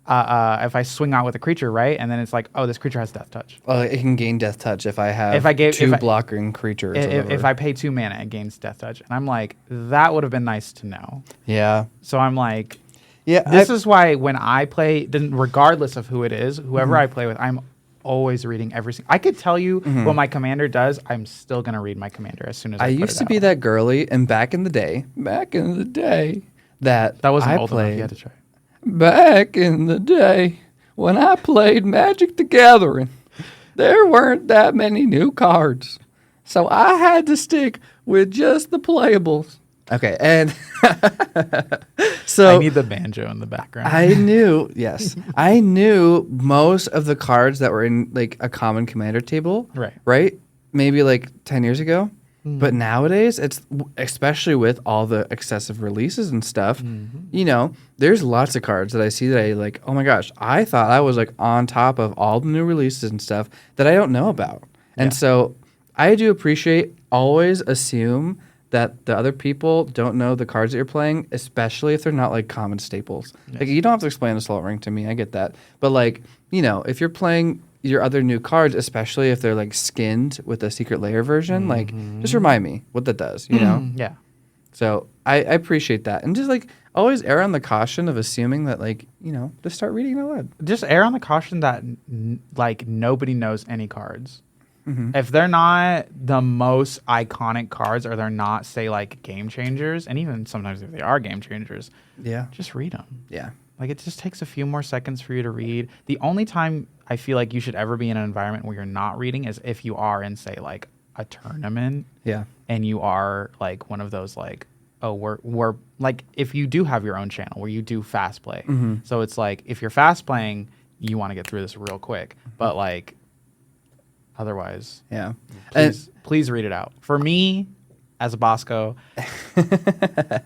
if I swing out with a creature, right? And then it's like, oh, this creature has death touch. It can gain death touch if I have If I gave- two if I- blocking creatures. or If whatever. I pay 2 mana, it gains death touch. And I'm like, that would have been nice to know. yeah. So I'm like, Yeah. this is why when I play, then regardless of who it is, whoever I play with, I'm always reading every single. I could tell you what my commander does. I'm still gonna read my commander as soon as I put used it to be out. that girly, and back in the day, that wasn't I old enough. played. You had to try. Back in the day, when I played Magic the Gathering, there weren't that many new cards. So I had to stick with just the playables. Okay, and so I need the banjo in the background. I knew, yes, I knew most of the cards that were in like a common commander table. Right. Right? Maybe like 10 years ago. But nowadays, it's especially with all the excessive releases and stuff, you know, there's lots of cards that I see that I like, oh my gosh, I thought I was like on top of all the new releases and stuff that I don't know about. And Yeah. so I do appreciate, always assume that the other people don't know the cards that you're playing, especially if they're not like common staples. Like you don't have to explain the Slow Ring to me, I get that. But like, you know, if you're playing your other new cards, especially if they're like skinned with a Secret Lair version, like just remind me what that does, you know? Yeah. So I appreciate that. And just like always err on the caution of assuming that like, you know, just start reading it out loud. Just err on the caution that like nobody knows any cards. If they're not the most iconic cards, or they're not, say, like game changers, and even sometimes if they are game changers, Yeah. just read them. Yeah. Like, it just takes a few more seconds for you to read. The only time I feel like you should ever be in an environment where you're not reading is if you are in, say, like a tournament. Yeah. And you are like one of those like, oh, we're like, if you do have your own channel where you do fast play. So it's like, if you're fast playing, you want to get through this real quick. But like, otherwise, Yeah. please read it out. For me, as a Bosco,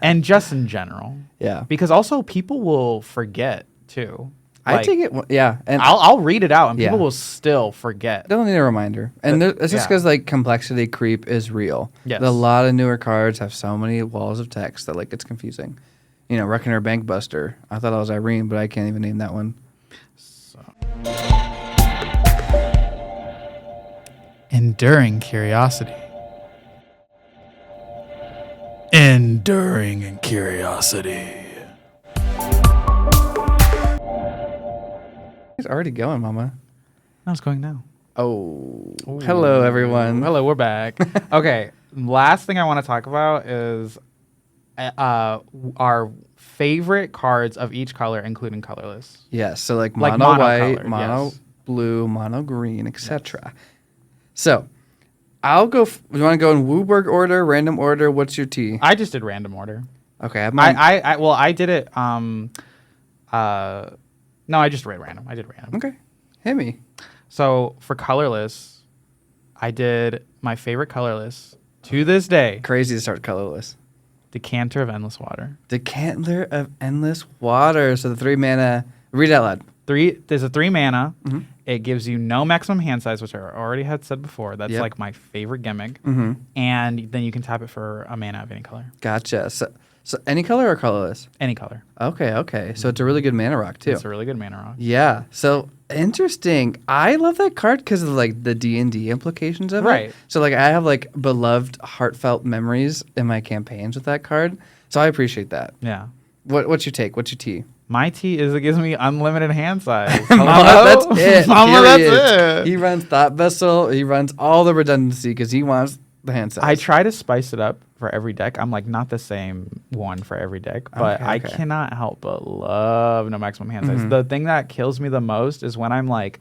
and just in general. Yeah. Because also people will forget too. I take it. Yeah. And I'll read it out, and Yeah. people will still forget. they'll need a reminder. And But- it's just yeah. because like complexity creep is real. Yes. A lot of newer cards have so many walls of text that like it's confusing. You know, Reckoner Bank Buster. I thought it was Irene, but I can't even name that one. So. Enduring curiosity. Enduring in curiosity. It's already going, Mama. No, it's going now. Oh, hello everyone. Hello, we're back. Okay, last thing I want to talk about is our favorite cards of each color, including colorless. Yes, so like Like mono monocolored, white, mono yes. blue, mono green, etc. So, I'll go. You want to go in Wooburg order, random order? What's your T? I just did random order. Okay, I have mine. I did it. No, I just read random. I did random. Okay, hit me. So for colorless, I did my favorite colorless to this day. Crazy to start colorless. Decanter of Endless Water. Decanter of Endless Water. So the 3 mana. Read it out loud. There's a 3 mana. Mm-hmm. It gives you no maximum hand size, which I already had said before. That's Yep. like my favorite gimmick. Mm-hmm. And then you can tap it for a mana of any color. Gotcha. So any color or colorless? Any color. Okay. So it's a really good mana rock too. It's a really good mana rock. Yeah. So interesting. I love that card because of like the D&D implications of Right. it. So like I have like beloved, heartfelt memories in my campaigns with that card. So I appreciate that. Yeah. What's your take? What's your T? My T is it gives me unlimited hand size. That's it. Mama, Period. that's it. He runs Thought Vessel. He runs all the redundancy because he wants the hand size. I try to spice it up for every deck. I'm like not the same one for every deck, but I Okay. cannot help but love no maximum hand size. Mhm. The thing that kills me the most is when I'm like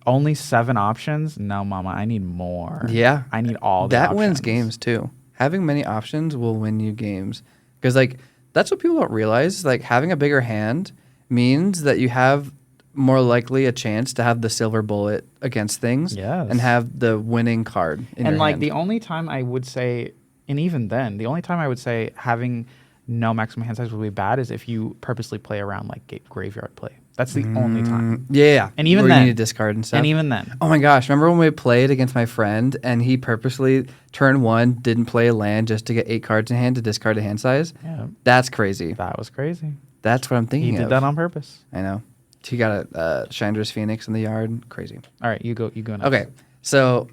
only 7 options. No, mama, I need more. Yeah. I need all the That wins options. games too. Having many options will win you games because like that's what people don't realize. Like having a bigger hand means that you have more likely a chance to have the silver bullet against things Yes. and have the winning card in And your like hand. the only time I would say, and even then, the only time I would say having no maximum hand size would be bad is if you purposely play around like graveyard play. That's the only time. Yeah. And even where then- you need to discard and stuff. And even then. Oh my gosh, remember when we played against my friend and he purposely turn 1 didn't play a land just to get 8 cards in hand to discard a hand size? Yeah. That's crazy. That was crazy. That's what I'm thinking He did of. that on purpose. I know. He got a Chandra's Phoenix in the yard. Crazy. All right, you go next. Okay, so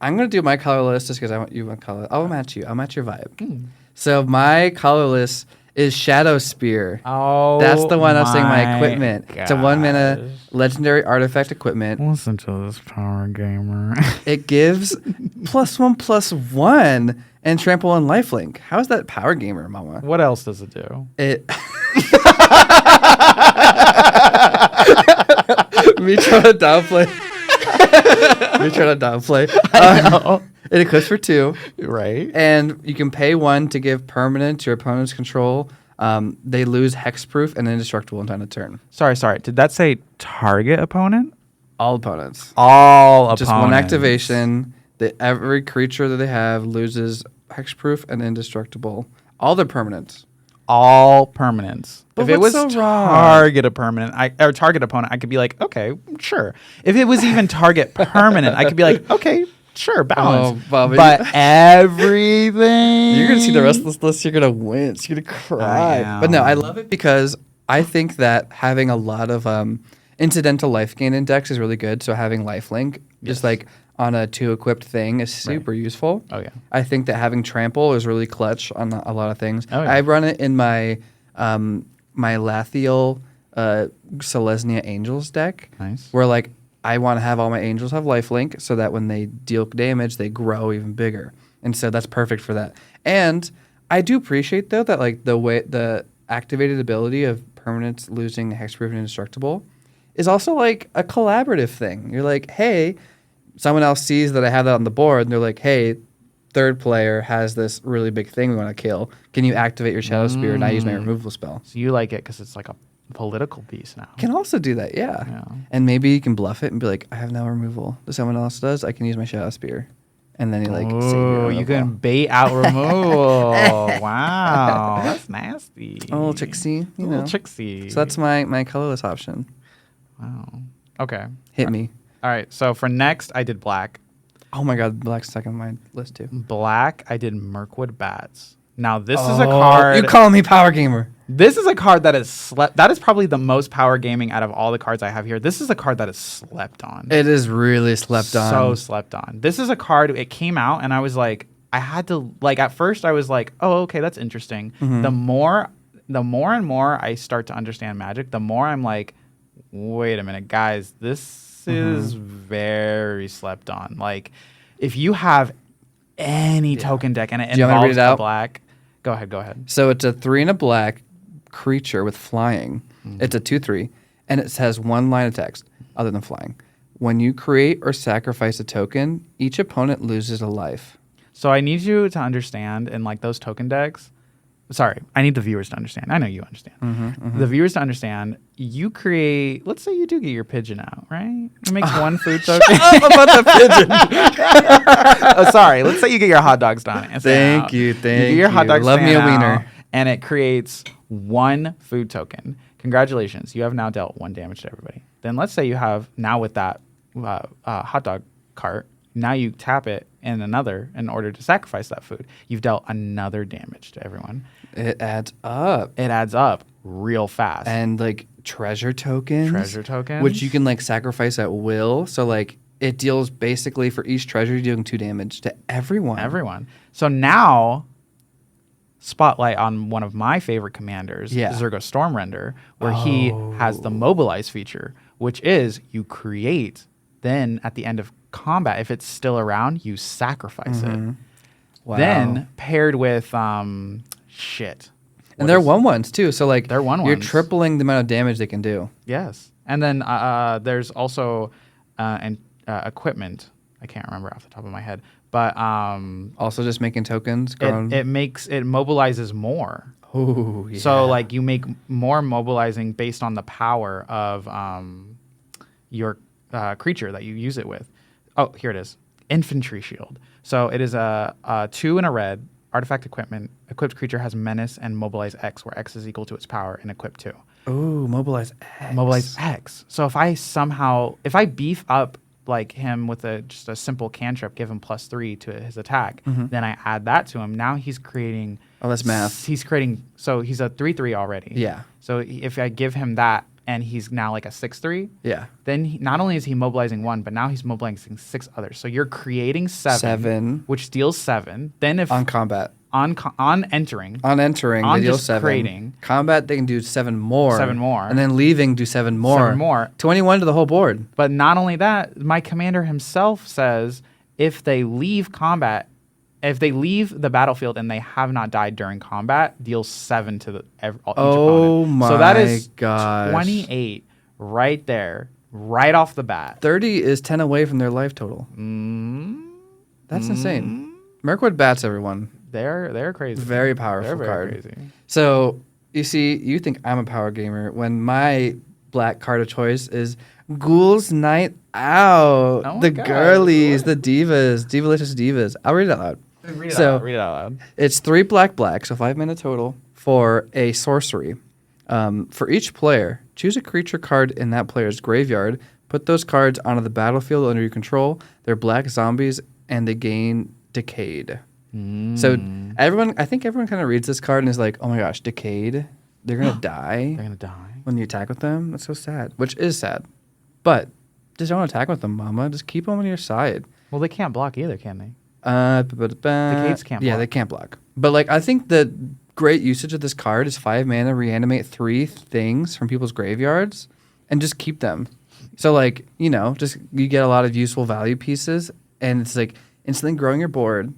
I'm gonna do my colorless just because I want you to color. I'll match you. I'll match your vibe. So my colorless is Shadow Spear. Oh, That's the one I was saying my equipment. gosh. It's a 1 mana legendary artifact equipment. Listen to this power gamer. It gives +1/+1 and trample on lifelink. How is that power gamer, Mama? What else does it do? It. Me trying to downplay. It equips for 2, Right. and you can pay 1 to give permanent to your opponent's control. They lose hexproof and indestructible in time to turn. Sorry. Did that say target opponent? All opponents. All opponents. Just 1 activation. Every creature that they have loses hexproof and indestructible. All their permanents. All permanents. But if it was what's so wrong? target opponent, or target opponent, I could be like, okay, sure. If it was even target permanent, I could be like, okay, sure, balance. Oh, Bobby. But everything. You're gonna see the rest of this list. You're gonna wince. You're gonna cry. I But no, I am. love it because I think that having a lot of incidental life gain index is really good. So having lifelink, Yes. just like on a 2 equipped thing, is super useful. Oh, yeah. I think that having trample is really clutch on a lot of things. Oh, yeah. I run it in my my Lathiel Selesnya Angels deck. Nice. Where like I want to have all my angels have lifelink so that when they deal damage, they grow even bigger. And so that's perfect for that. And I do appreciate though that like the activated ability of permanents losing hexproof and indestructible is also like a collaborative thing. You're like, hey, someone else sees that I have that on the board, and they're like, hey, third player has this really big thing we want to kill. Can you activate your Shadow Spear and I use my removal spell? So you like it because it's like a political piece now. Can also do that, yeah. And maybe you can bluff it and be like, I have no removal. If someone else does, I can use my Shadow Spear. And then you like save your you removal. can bait out removal. Wow, that's nasty. A little tricksy, you know. A little tricksy. So that's my colorless option. Wow. Okay. Hit me. All right. So for next, I did black. Oh my god, black's second on my list too. Black, I did Mirkwood Bats. Now this is a card. You calling me power gamer? This is a card that is slept. That is probably the most power gaming out of all the cards I have here. This is a card that is slept on. It is really slept on. So slept on. This is a card. It came out, and I was like, I had to like. At first, I was like, oh, okay, that's interesting. Mm-hmm. The more and more I start to understand Magic, the more I'm like, wait a minute, guys, this is very slept on. Like, if you have any token deck and it Do you want me to read involves it a out? black, go ahead. So it's a 3 and a black creature with flying. It's a 2/3, and it has one line of text other than flying. When you create or sacrifice a token, each opponent loses a life. So I need you to understand in like those token decks. Sorry, I need the viewers to understand. I know you understand. The viewers to understand. You create. Let's say you do get your pigeon out, right? It makes one food token. About the pigeon. Sorry. Let's say you get your hot dog stand. Thank you. Thank get your hot you. dog Love me stand a wiener. out, and it creates one food token. Congratulations, you have now dealt 1 damage to everybody. Then let's say you have now with that hot dog cart. Now you tap it in another in order to sacrifice that food. You've dealt another damage to everyone. It adds up. It adds up real fast. And like treasure tokens. Which you can like sacrifice at will. So like it deals basically for each treasure you're doing 2 damage to everyone. So now, spotlight on one of my favorite commanders, Zergo Stormrender, where he has the mobilize feature, which is you create, then at the end of combat, if it's still around, you sacrifice it. Wow. Then paired with shit. And they're 1/1s too. So like they're 1/1s. You're tripling the amount of damage they can do. Yes. And then there's also equipment. I can't remember off the top of my head, but Also just making tokens. it mobilizes more. Oh, yeah. So like you make more mobilizing based on the power of your creature that you use it with. Oh, here it is. Infantry Shield. So it is a 2 and a red artifact equipment. Equipped creature has menace and mobilize X, where X is equal to its power, and equip 2. Ooh, mobilize X. Mobilize X. So if I beef up like him with just a simple cantrip, give him +3 to his attack, then I add that to him. Now he's creating. Oh, that's math. He's creating. So he's a 3/3 already. Yeah. So if I give him that, and he's now like a 6/3. Yeah. Then not only is he mobilizing 1, but now he's mobilizing 6 others. So you're creating 7, which deals 7. Then if On combat. on entering, On entering, On they deal just 7. creating. Combat, they can do 7 more. 7 more. And then leaving, do 7 more. 7 more. 21 to the whole board. But not only that, my commander himself says if they leave combat, if they leave the battlefield and they have not died during combat, deals 7 to each Oh opponent. So that is my gosh. 28 right there, right off the bat. 30 is 10 away from their life total. That's insane. Mirkwood Bats, everyone. They're crazy. Very powerful They're very card. crazy. So, you see, you think I'm a power gamer when my black card of choice is Ghouls Night Out. Oh my The God. girlies, the divas, divalicious divas. I'll read it out loud. Read it out loud. It's 3 black, so 5 mana total for a sorcery. For each player, choose a creature card in that player's graveyard. Put those cards onto the battlefield under your control. They're black zombies, and they gain Decayed. So I think everyone kind of reads this card and is like, oh my gosh, Decayed. They're going to die They're going to die. when you attack with them. That's so sad, which is sad. But just don't attack with them, mama. Just keep them on your side. Well, they can't block either, can they? Decades can't Yeah, block. they can't block. But like, I think the great usage of this card is 5 mana, reanimate 3 things from people's graveyards, and just keep them. So like, just you get a lot of useful value pieces, and it's like instantly growing your board,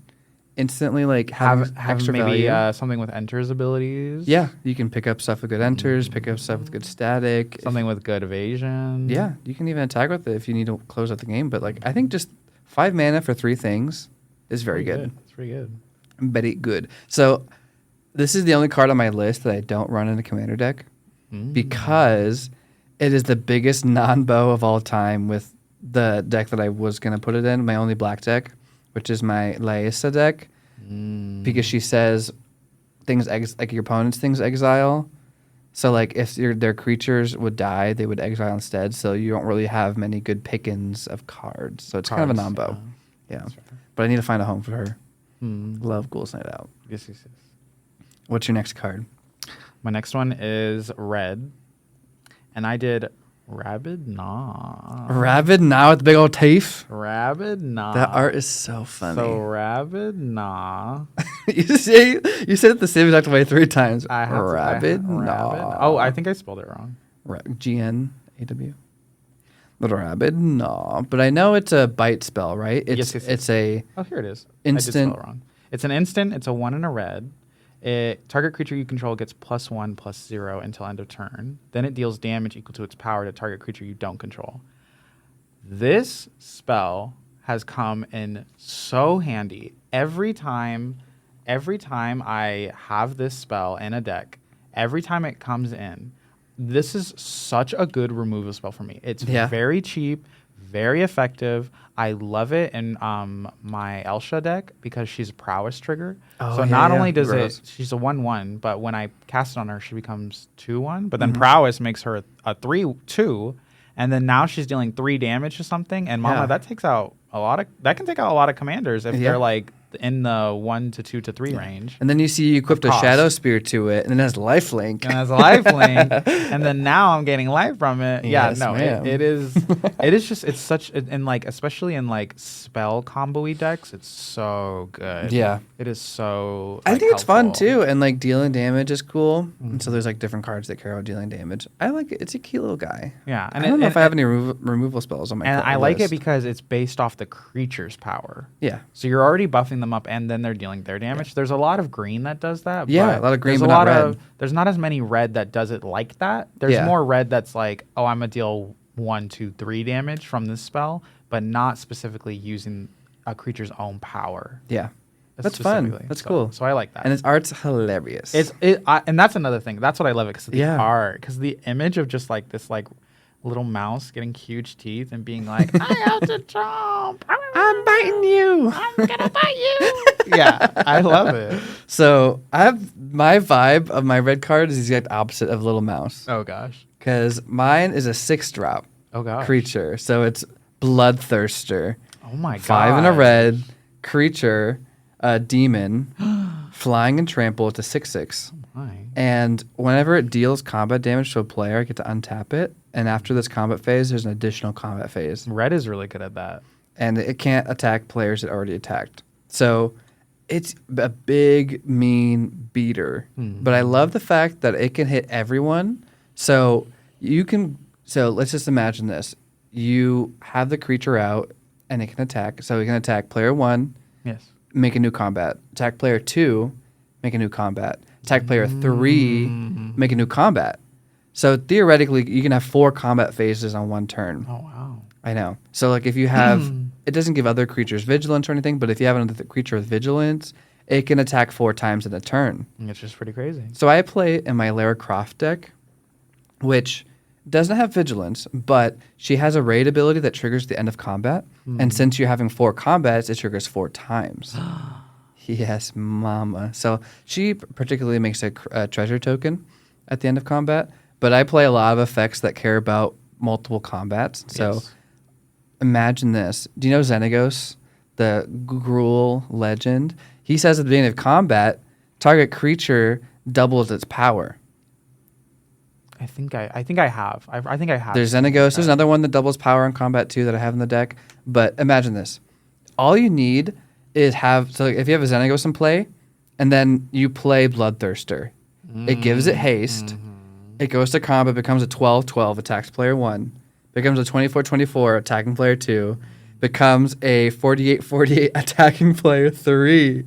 instantly like having Have extra maybe value. something with enters abilities. Yeah, you can pick up stuff with good enters, pick up stuff with good static. Something with good evasion. Yeah, you can even attack with it if you need to close out the game. But like, I think just 5 mana for 3 things is very good. It's pretty good. Very good. So this is the only card on my list that I don't run in a commander deck because it is the biggest non-bow of all time with the deck that I was going to put it in, my only black deck, which is my Laesa deck, because she says things like your opponent's things exile. So like if their creatures would die, they would exile instead. So you don't really have many good pickings of cards. So it's kind of a non-bow. Yeah. But I need to find a home for her. Love Ghouls Night Out. Yes. What's your next card? My next one is red, and I did Rabid Gnaw. Rabid Now with the big old teeth. Rabid Gnaw. That art is so funny. So Rabid Gnaw. you said it the same exact way 3 times. I have Rabid Rabid. Gnaw. Oh, I think I spelled it wrong. GNAW. Rabid Gnaw. But I know it's a bite spell, right? Yes. It's a Oh, here it is. instant. I did spell it wrong. It's an instant. It's a 1 and a red. Target creature you control gets +1/+0 until end of turn. Then it deals damage equal to its power to target creature you don't control. This spell has come in so handy. Every time I have this spell in a deck, every time it comes in, this is such a good removal spell for me. It's very cheap, very effective. I love it in my Elsha deck because she's a prowess trigger. So not only does she's a 1/1, but when I cast it on her, she becomes 2/1. But then prowess makes her a 3/2, and then now she's dealing 3 damage to something. And that takes out that can take out a lot of commanders if they're like in the 1 to 2 to 3 range. And then you see you equipped a Shadow Spear to it, and it has lifelink. And it has a lifelink, and then now I'm getting life from it. Yes, it is. It's such in like especially in like spell combo-y decks. It's so good. Yeah, it is so. I like, think it's fun helpful. too, and like dealing damage is cool. And so there's like different cards that care about dealing damage. I like it. It's a cute little guy. Yeah, and I don't know if I have any removal spells on my. And I like list. it because it's based off the creature's power. Yeah. So you're already buffing them up, and then they're dealing their damage. Yeah. There's a lot of green that does that. Yeah, a lot of green, but not red. There's not as many red that does it like that. There's more red that's like, oh, I'm gonna deal 1, 2, 3 damage from this spell, but not specifically using a creature's own power. Yeah. That's fun. That's cool. So I like that. And its art's hilarious. And that's another thing. That's what I love it because of the art. Because the image of just like this like little mouse getting huge teeth and being like, I have to jump. I'm biting you. I'm gonna bite you. Yeah, I love it. So I have my vibe of my red card is the exact opposite of Little Mouse. Oh gosh. Because mine is a 6-drop creature. So it's Bloodthirster. Oh my god. 5 and a red creature, demon, flying and trample. It's a 6/6. Oh my. And whenever it deals combat damage to a player, I get to untap it. And after this combat phase, there's an additional combat phase. Red is really good at that. And it can't attack players it already attacked. So it's a big, mean beater. But I love the fact that it can hit everyone. So let's just imagine this. You have the creature out and it can attack. So it can attack player 1, make a new combat. Attack player 2, make a new combat. Attack player 3, make a new combat. So theoretically, you can have 4 combat phases on one turn. Oh, wow. I know. So like if you have, it doesn't give other creatures vigilance or anything, but if you have another creature with vigilance, it can attack 4 times in a turn. It's just pretty crazy. So I play in my Lara Croft deck, which doesn't have vigilance, but she has a raid ability that triggers the end of combat. And since you're having 4 combats, it triggers 4 times. Yes, mama. So she particularly makes a treasure token at the end of combat. But I play a lot of effects that care about multiple combats. So imagine this. Do you know Xenagos, the Gruul legend? He says at the beginning of combat, target creature doubles its power. I think I have. I think I have. There's Xenagos. There's another one that doubles power in combat too that I have in the deck. But imagine this. All you need is so if you have a Xenagos in play, and then you play Bloodthirster, it gives it haste. It goes to combat, becomes a 12/12, attacks player 1, becomes a 24-24 attacking player 2, becomes a 48-48 attacking player 3.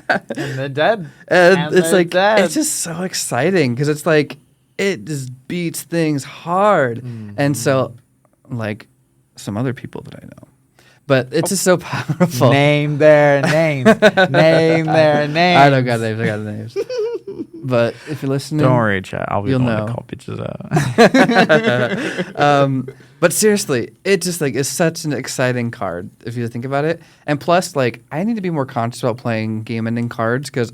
And they're dead. And it's they're like, dead. it's just so exciting because it's like, it just beats things hard. And so, like some other people that I know. But it's just so powerful. Name their names. Name their names. I don't got names. I got names. But if you're listening, Don't worry, chat. I'll be You'll the one know. to call bitches out. But seriously, it just like is such an exciting card if you think about it. And plus, like, I need to be more conscious about playing game-ending cards because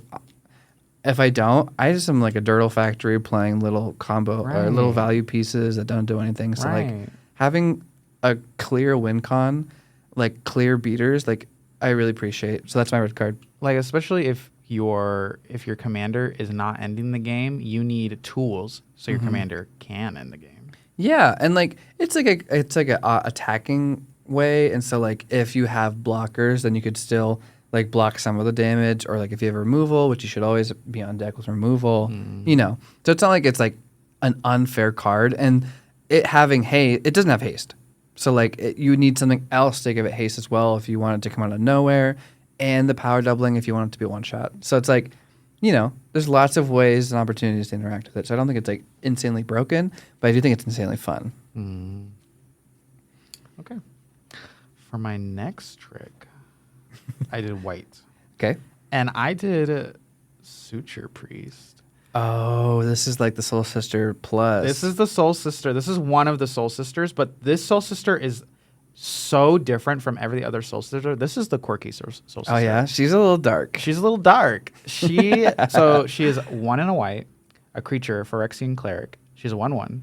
if I don't, I just am like a Dirtle factory playing little combo or little Right. value pieces that don't do anything. So like Right. having a clear win con, like clear beaters, like I really appreciate. So that's my red card. Like, especially if your commander is not ending the game, you need tools so your commander can end the game. Yeah, and like it's like a attacking way, and so like if you have blockers, then you could still like block some of the damage, or like if you have removal, which you should always be on deck with removal, you know. So it's not like it's like an unfair card, and it having haste, it doesn't have haste. So like you need something else to give it haste as well if you want it to come out of nowhere, and the power doubling if you want it to be one shot. So it's like, you know, there's lots of ways and opportunities to interact with it. So I don't think it's like insanely broken, but I do think it's insanely fun. Okay. For my next trick, I did white. Okay. And I did Suture Priest. Oh, this is like the Soul Sister plus. This is the Soul Sister. This is one of the Soul Sisters, but this Soul Sister is so different from every other Soul Sister. This is the quirky Soul Sister. Oh yeah, she's a little dark. She's a little dark. She is 1 and a white, a creature, Phyrexian cleric. She's a 1/1.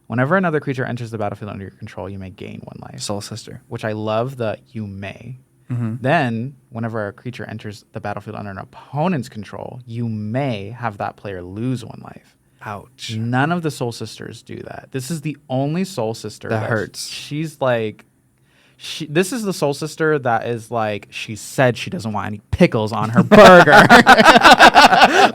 Whenever another creature enters the battlefield under your control, you may gain 1 life. Soul Sister. Which I love the you may. Then, whenever a creature enters the battlefield under an opponent's control, you may have that player lose 1 life. Ouch. None of the Soul Sisters do that. This is the only Soul Sister That hurts. She's like, this is the Soul Sister that is like, she said she doesn't want any pickles on her burger.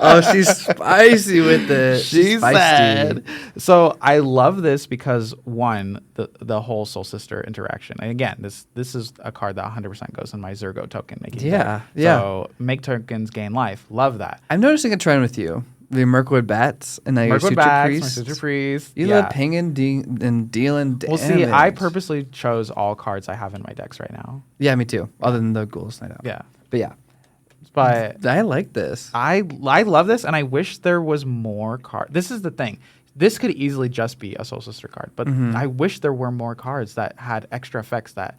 Oh, she's spicy with it. She Feisty. said. So I love this because, one, the whole Soul Sister interaction. And again, this is a card that 100% goes in my Zergo token making. Yeah, deck. yeah. So make tokens gain life. Love that. I'm noticing a trend with you. The Mirkwood Bats and now your Mirkwood Suture Bats, my Priest. Suture Priest. You yeah. love pinging and dealing damage. Well, see, I purposely chose all cards I have in my decks right now. Yeah, me too. Other than the Ghouls Night Out. Yeah. But yeah. But I like this. I love this, and I wish there was more cards. This is the thing. This could easily just be a Soul Sister card, but I wish there were more cards that had extra effects that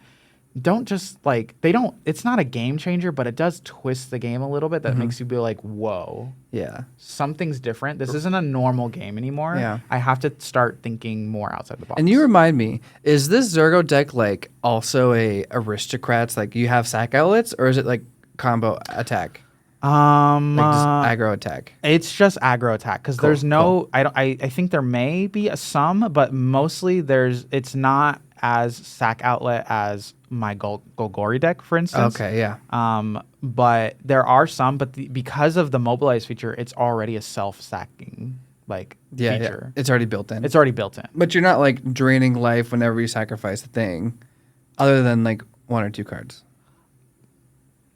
don't just like, they don't, it's not a game changer, but it does twist the game a little bit that makes you be like, whoa, Yeah. something's different. This isn't a normal game anymore. Yeah. I have to start thinking more outside the box. And you remind me, is this Zergo deck like also a aristocrats, like you have sack outlets, or is it like combo attack? Like just aggro attack? It's just aggro attack because Cool, there's no. I think there may be some, but mostly it's not as sack outlet as my Golgori deck, for instance. Okay, yeah. But there are some, but because of the mobilize feature, it's already a self-sacking feature. It's already built in. It's already built in. But you're not like draining life whenever you sacrifice a thing, other than like 1 or 2 cards.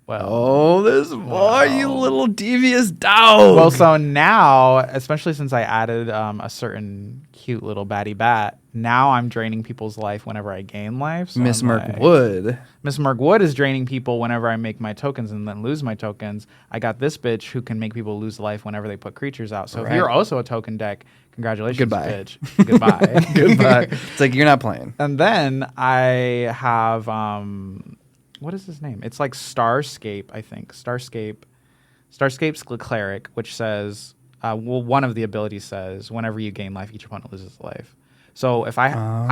Well, Oh, there's more, you little devious dog. well, so now, especially since I added a certain cute little baddie bat, now I'm draining people's life whenever I gain life. So Miss I'm like- Mirkwood. Miss Mirkwood is draining people whenever I make my tokens and then lose my tokens. I got this bitch who can make people lose life whenever they put creatures out. So if Right. you're also a token deck, congratulations, Goodbye. bitch. Goodbye. Goodbye. It's like you're not playing. And then I have what is his name? It's like Starscape, I think. Starscape's cleric, which says, one of the abilities says, whenever you gain life, each opponent loses a life. So if I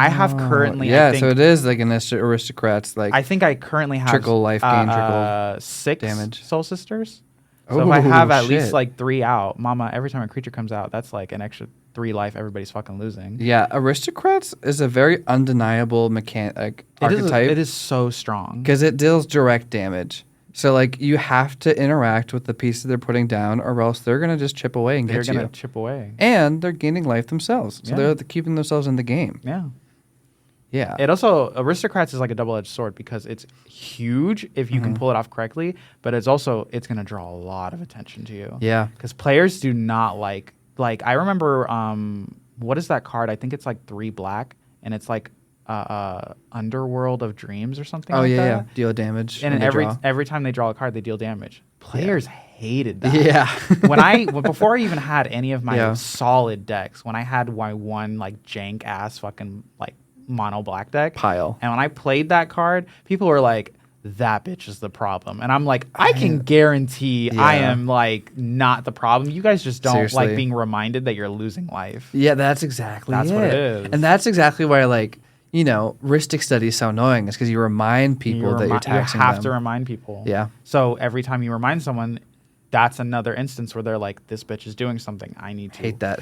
have currently, Yeah, I think, so it is like an aristocrats, like I think I currently have trickle life gain, trickle 6 damage. Soul Sisters. So if I have at least shit. like 3 out, mama, every time a creature comes out, that's like an extra 3 life everybody's fucking losing. Yeah, aristocrats is a very undeniable archetype. It is so strong. Because it deals direct damage. So like you have to interact with the pieces they're putting down, or else they're gonna just chip away and They're get going you. to chip away. And they're gaining life themselves, so Yeah. they're keeping themselves in the game. Yeah. Yeah. It also Aristocrats is like a double-edged sword because it's huge if you can pull it off correctly, but it's gonna draw a lot of attention to you. Yeah. Because players do not like I remember what is that card? I think it's like 3 black and it's like Underworld of Dreams or something Oh like yeah, that. yeah. Deal damage. And when they draw. every time they draw a card, they deal damage. Players hated that. Yeah. Before I even had any of my Yeah. solid decks, when I had my one like jank ass fucking like mono black deck Pile. and when I played that card, people were like, "That bitch is the problem," and I'm like, I can guarantee I Yeah. am like not the problem. You guys just don't Seriously. like being reminded that you're losing life. Yeah, that's exactly That's it. what it is. And that's exactly why, like, you know, Ristic study is so annoying. Is because you remind people that you're taxing you have them. to remind people. Yeah. So every time you remind someone, that's another instance where they're like, "This bitch is doing something. I need to Hate that.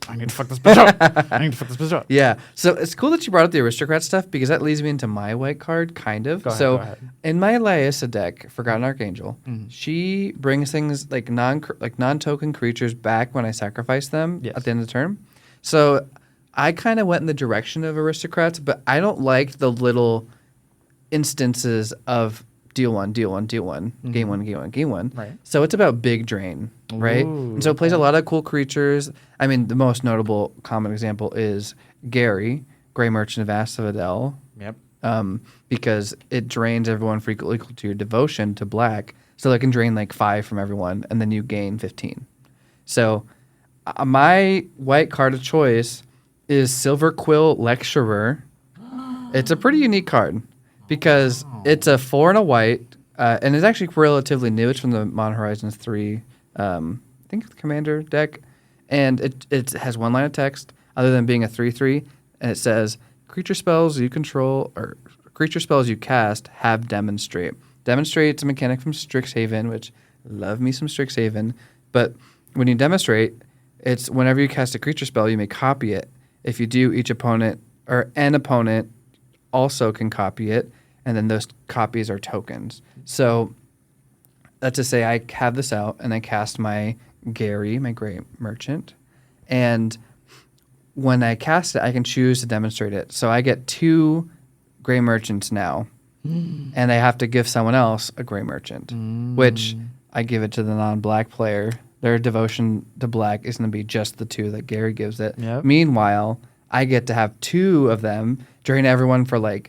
I need to fuck this bitch up. I need to fuck this bitch up." Yeah. So it's cool that you brought up the aristocrat stuff because that leads me into my white card, kind of. Go ahead, so go ahead. in my Lyssa deck, Forgotten Archangel, Mm-hmm. she brings things like non-token creatures back when I sacrifice them Yes. at the end of the turn. So I kind of went in the direction of aristocrats, but I don't like the little instances of deal one, deal one, deal one, game one, game one, game one. Right. So it's about big drain, right? Ooh, And so it plays a lot of cool creatures. I mean, the most notable common example is Gary, Grey Merchant of Asphodel, Yep. because it drains everyone for equal to your devotion to black. So it can drain like 5 from everyone, and then you gain 15. So my white card of choice is Silver Quill Lecturer. It's a pretty unique card because it's a 4 and a white, and it's actually relatively new. It's from the Modern Horizons 3, I think, Commander deck. And it has 1 line of text other than being a 3/3, and it says, creature spells you control or creature spells you cast have Demonstrate. Demonstrate's a mechanic from Strixhaven, which love me some Strixhaven. But when you demonstrate, it's whenever you cast a creature spell, you may copy it. If you do, each opponent or an opponent also can copy it, and then those copies are tokens. So that's to say I have this out, and I cast my Gary, my Grey Merchant, and when I cast it, I can choose to demonstrate it. So I get 2 Grey Merchants now, and I have to give someone else a Grey Merchant, which I give it to the non-black player. Their devotion to black is going to be just the 2 that Gary gives it. Yep. Meanwhile, I get to have 2 of them, drain everyone for 8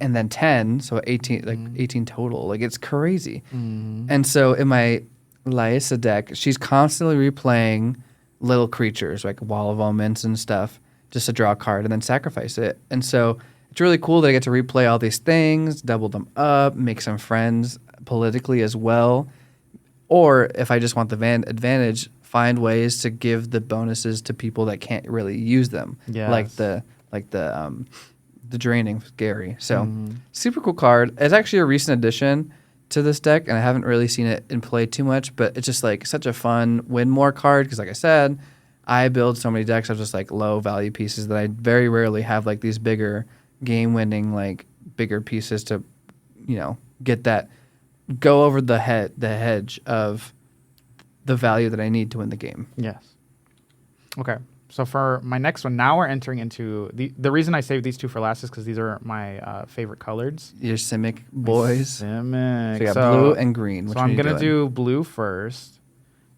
and then 10, so 18, 18 total. Like, it's crazy. And so in my Lyssa deck, she's constantly replaying little creatures like Wall of Omens and stuff just to draw a card and then sacrifice it. And so it's really cool that I get to replay all these things, double them up, make some friends politically as well. Or if I just want the advantage, find ways to give the bonuses to people that can't really use them, like the draining with Gary. So super cool card. It's actually a recent addition to this deck, and I haven't really seen it in play too much. But it's just like such a fun win more card because, like I said, I build so many decks of just like low value pieces that I very rarely have like these bigger game winning like bigger pieces to, get that. Go over the hedge of the value that I need to win the game. Yes. Okay. So for my next one, now we're entering into the reason I saved these 2 for last is because these are my favorite colors. Your Simic boys. Simic. So you got blue and green. Which so I'm gonna do blue first,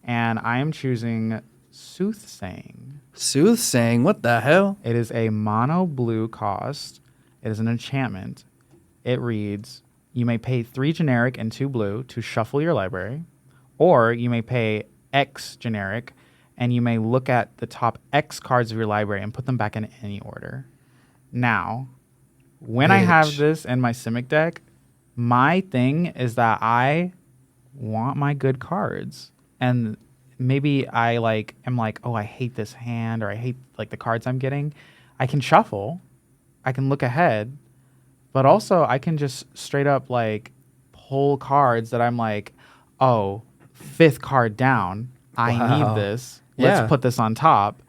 and I am choosing Soothsaying. Soothsaying. What the hell? It is a mono blue cost. It is an enchantment. It reads, you may pay 3 generic and 2 blue to shuffle your library, or you may pay X generic, and you may look at the top X cards of your library and put them back in any order. Now, when I have Bitch. this in my Simic deck, my thing is that I want my good cards. And maybe I am like, oh, I hate this hand, or I hate like the cards I'm getting. I can shuffle. I can look ahead. But also, I can just straight up like pull cards that I'm like, oh, 5th card down. I Wow. need this. Let's Yeah. put this on top.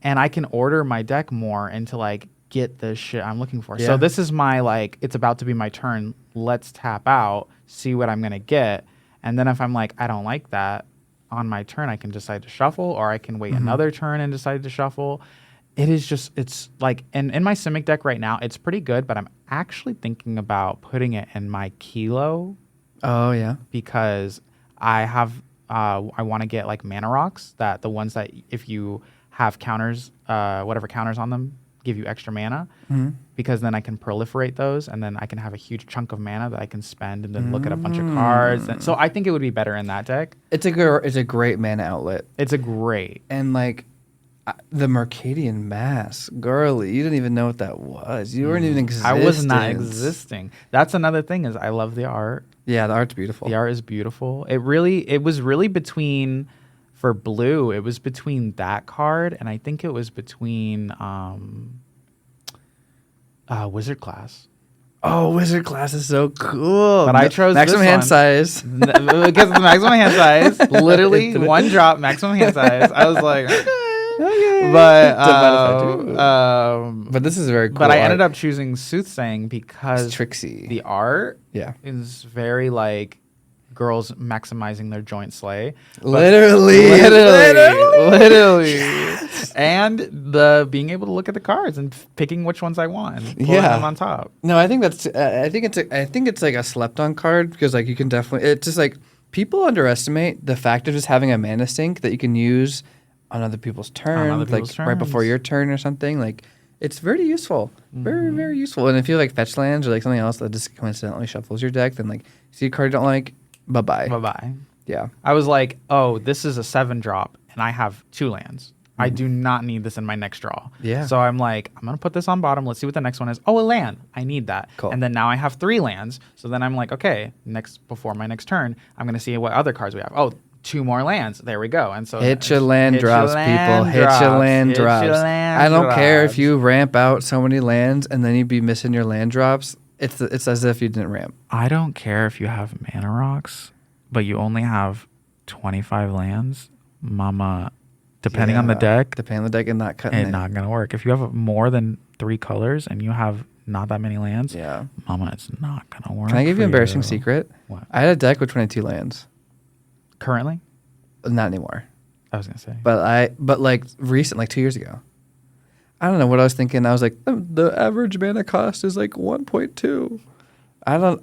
And I can order my deck more into like get the shit I'm looking for. Yeah. So this is my like, it's about to be my turn. Let's tap out, see what I'm going to get. And then if I'm like, I don't like that on my turn, I can decide to shuffle, or I can wait another turn and decide to shuffle. it is just, it's like, in my Simic deck right now, it's pretty good, but I'm actually thinking about putting it in my Kilo Oh yeah. because I have, I want to get like mana rocks, that the ones that if you have counters, whatever counters on them, give you extra mana, because then I can proliferate those, and then I can have a huge chunk of mana that I can spend and then look at a bunch of cards. And so I think it would be better in that deck. It's a great mana outlet. It's a great. And like the Mercadian Mask, girly, you didn't even know what that was. You weren't even existing. I was not existing. That's another thing is I love the art. Yeah, the art's beautiful. The art is beautiful. It was really between, for blue, it was between that card, and I think it was between Wizard Class. Oh, Wizard Class is so cool. But I chose maximum this hand one. size. Because of the maximum hand size. Literally, one drop, maximum hand size. I was like, Okay. but this is very cool. But I ended up choosing Soothsaying because It's tricksy. the art Yeah. is very like girls maximizing their joint slay. Literally. And the being able to look at the cards and picking which ones I want and pulling Yeah. them on top. No, I think that's. I think it's like a slept on card because like you can definitely. It's just like people underestimate the fact of just having a mana sink that you can use on other people's turn, like right before your turn or something. Like it's very useful, very useful. And if you like fetch lands or like something else that just coincidentally shuffles your deck, then like see a card you don't like, bye bye. Yeah. I was like, oh, this is a 7-drop, and I have 2 lands. I do not need this in my next draw. Yeah. So I'm like, I'm going to put this on bottom. Let's see what the next one is. Oh, a land. I need that. Cool. And then now I have 3 lands. So then I'm like, okay, before my next turn, I'm going to see what other cards we have. Oh, 2 more lands. There we go. And so Hit your land drops, people. Hit your land drops. I don't care if you ramp out so many lands and then you'd be missing your land drops. It's as if you didn't ramp. I don't care if you have mana rocks, but you only have 25 lands. Mama, depending on the deck, and not cutting it's it. not going to work. If you have more than 3 colors and you have not that many lands, mama, it's not going to work. Can I give you an embarrassing secret? What? I had a deck with 22 lands. Currently? Not anymore. I was going to say. But like recent, like 2 years ago. I don't know what I was thinking. I was like, the average mana cost is like 1.2.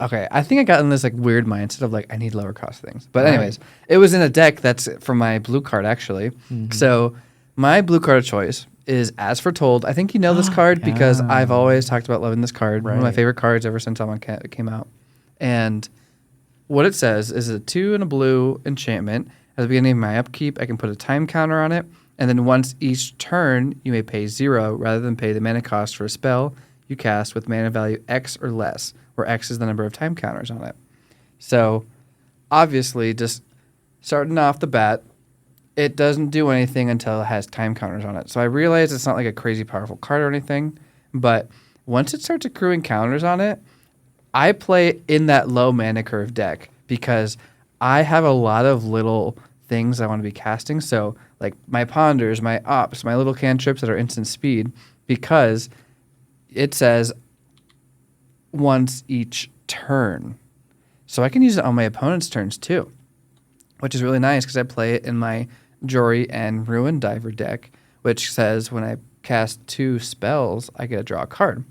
Okay. I think I got in this like weird mindset of like, I need lower cost things. But anyways, it was in a deck that's for my blue card actually. So my blue card of choice is As Foretold. I think you know this card because I've always talked about loving this card. One of my favorite cards ever since it came out. And what it says is a 2 and a blue enchantment. At the beginning of my upkeep, I can put a time counter on it. And then once each turn, you may pay 0 rather than pay the mana cost for a spell you cast with mana value X or less, where X is the number of time counters on it. So obviously, just starting off the bat, it doesn't do anything until it has time counters on it. So I realize it's not like a crazy powerful card or anything, but once it starts accruing counters on it, I play in that low mana curve deck because I have a lot of little things I want to be casting. So like my ponders, my ops, my little cantrips that are instant speed, because it says once each turn. So I can use it on my opponent's turns too, which is really nice because I play it in my Jory and Ruin Diver deck, which says when I cast 2 spells, I get to draw a card.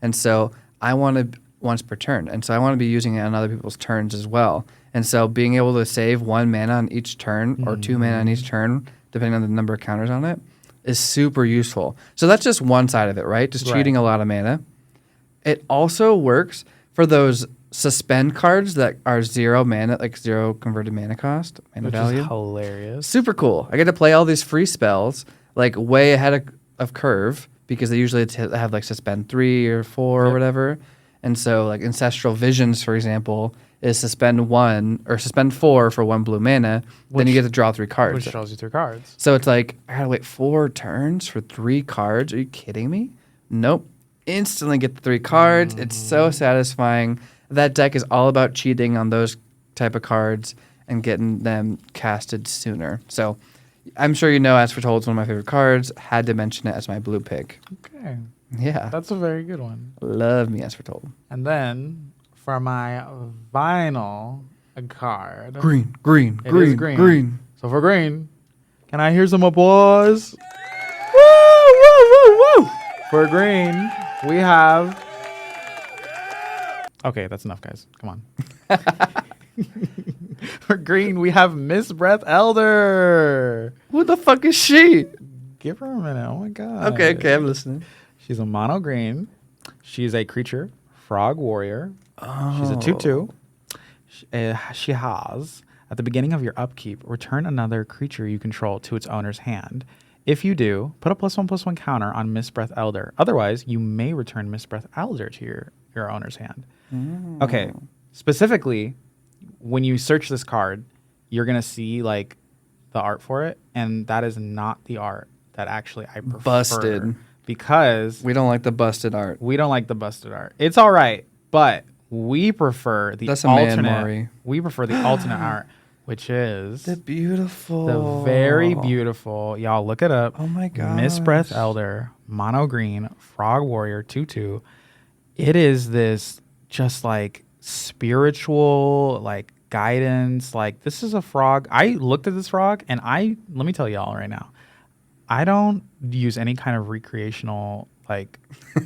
And so I want to once per turn. And so I want to be using it on other people's turns as well. And so being able to save 1 mana on each turn or 2 mana on each turn, depending on the number of counters on it, is super useful. So that's just one side of it, right? Just cheating a lot of mana. It also works for those suspend cards that are 0 mana, like 0 converted mana cost, mana value. Which is hilarious. Super cool. I get to play all these free spells like way ahead of curve because they usually have like suspend 3 or 4 or whatever. And so like Ancestral Visions, for example, is suspend 1 or suspend 4 for 1 blue mana. Then you get to draw 3 cards. Which draws you 3 cards. So it's like, I gotta wait 4 turns for 3 cards. Are you kidding me? Nope. Instantly get the 3 cards. It's so satisfying. That deck is all about cheating on those type of cards and getting them casted sooner. So I'm sure you know As Foretold is one of my favorite cards. Had to mention it as my blue pick. Okay. Yeah. That's a very good one. Love me As Foretold. And then for my vinyl card. Green. So for green, can I hear some applause? Woo, woo, woo! For green, we have. Okay, that's enough, guys. Come on. For green, we have Miss Breath Elder. Who the fuck is she? Give her a minute. Oh my god. Okay, I'm listening. She's a mono green. She's a creature, frog warrior. She's a 2/2. She has, at the beginning of your upkeep, return another creature you control to its owner's hand. If you do, put a +1/+1 counter on Miss Breath Elder. Otherwise, you may return Miss Breath Elder to your owner's hand. Okay, specifically, when you search this card, you're going to see like the art for it, and that is not the art that actually I prefer. Busted. Because We don't like the busted art. we don't like the busted art. It's all right, but we prefer the That's a man, alternate. Maury. We prefer the alternate art, which is The beautiful. the very beautiful. Y'all look it up. Oh my god. Miss Breath Elder, mono green, frog warrior, 2/2. It is this just like spiritual, like guidance. Like this is a frog. I looked at this frog, and let me tell y'all right now, I don't use any kind of recreational like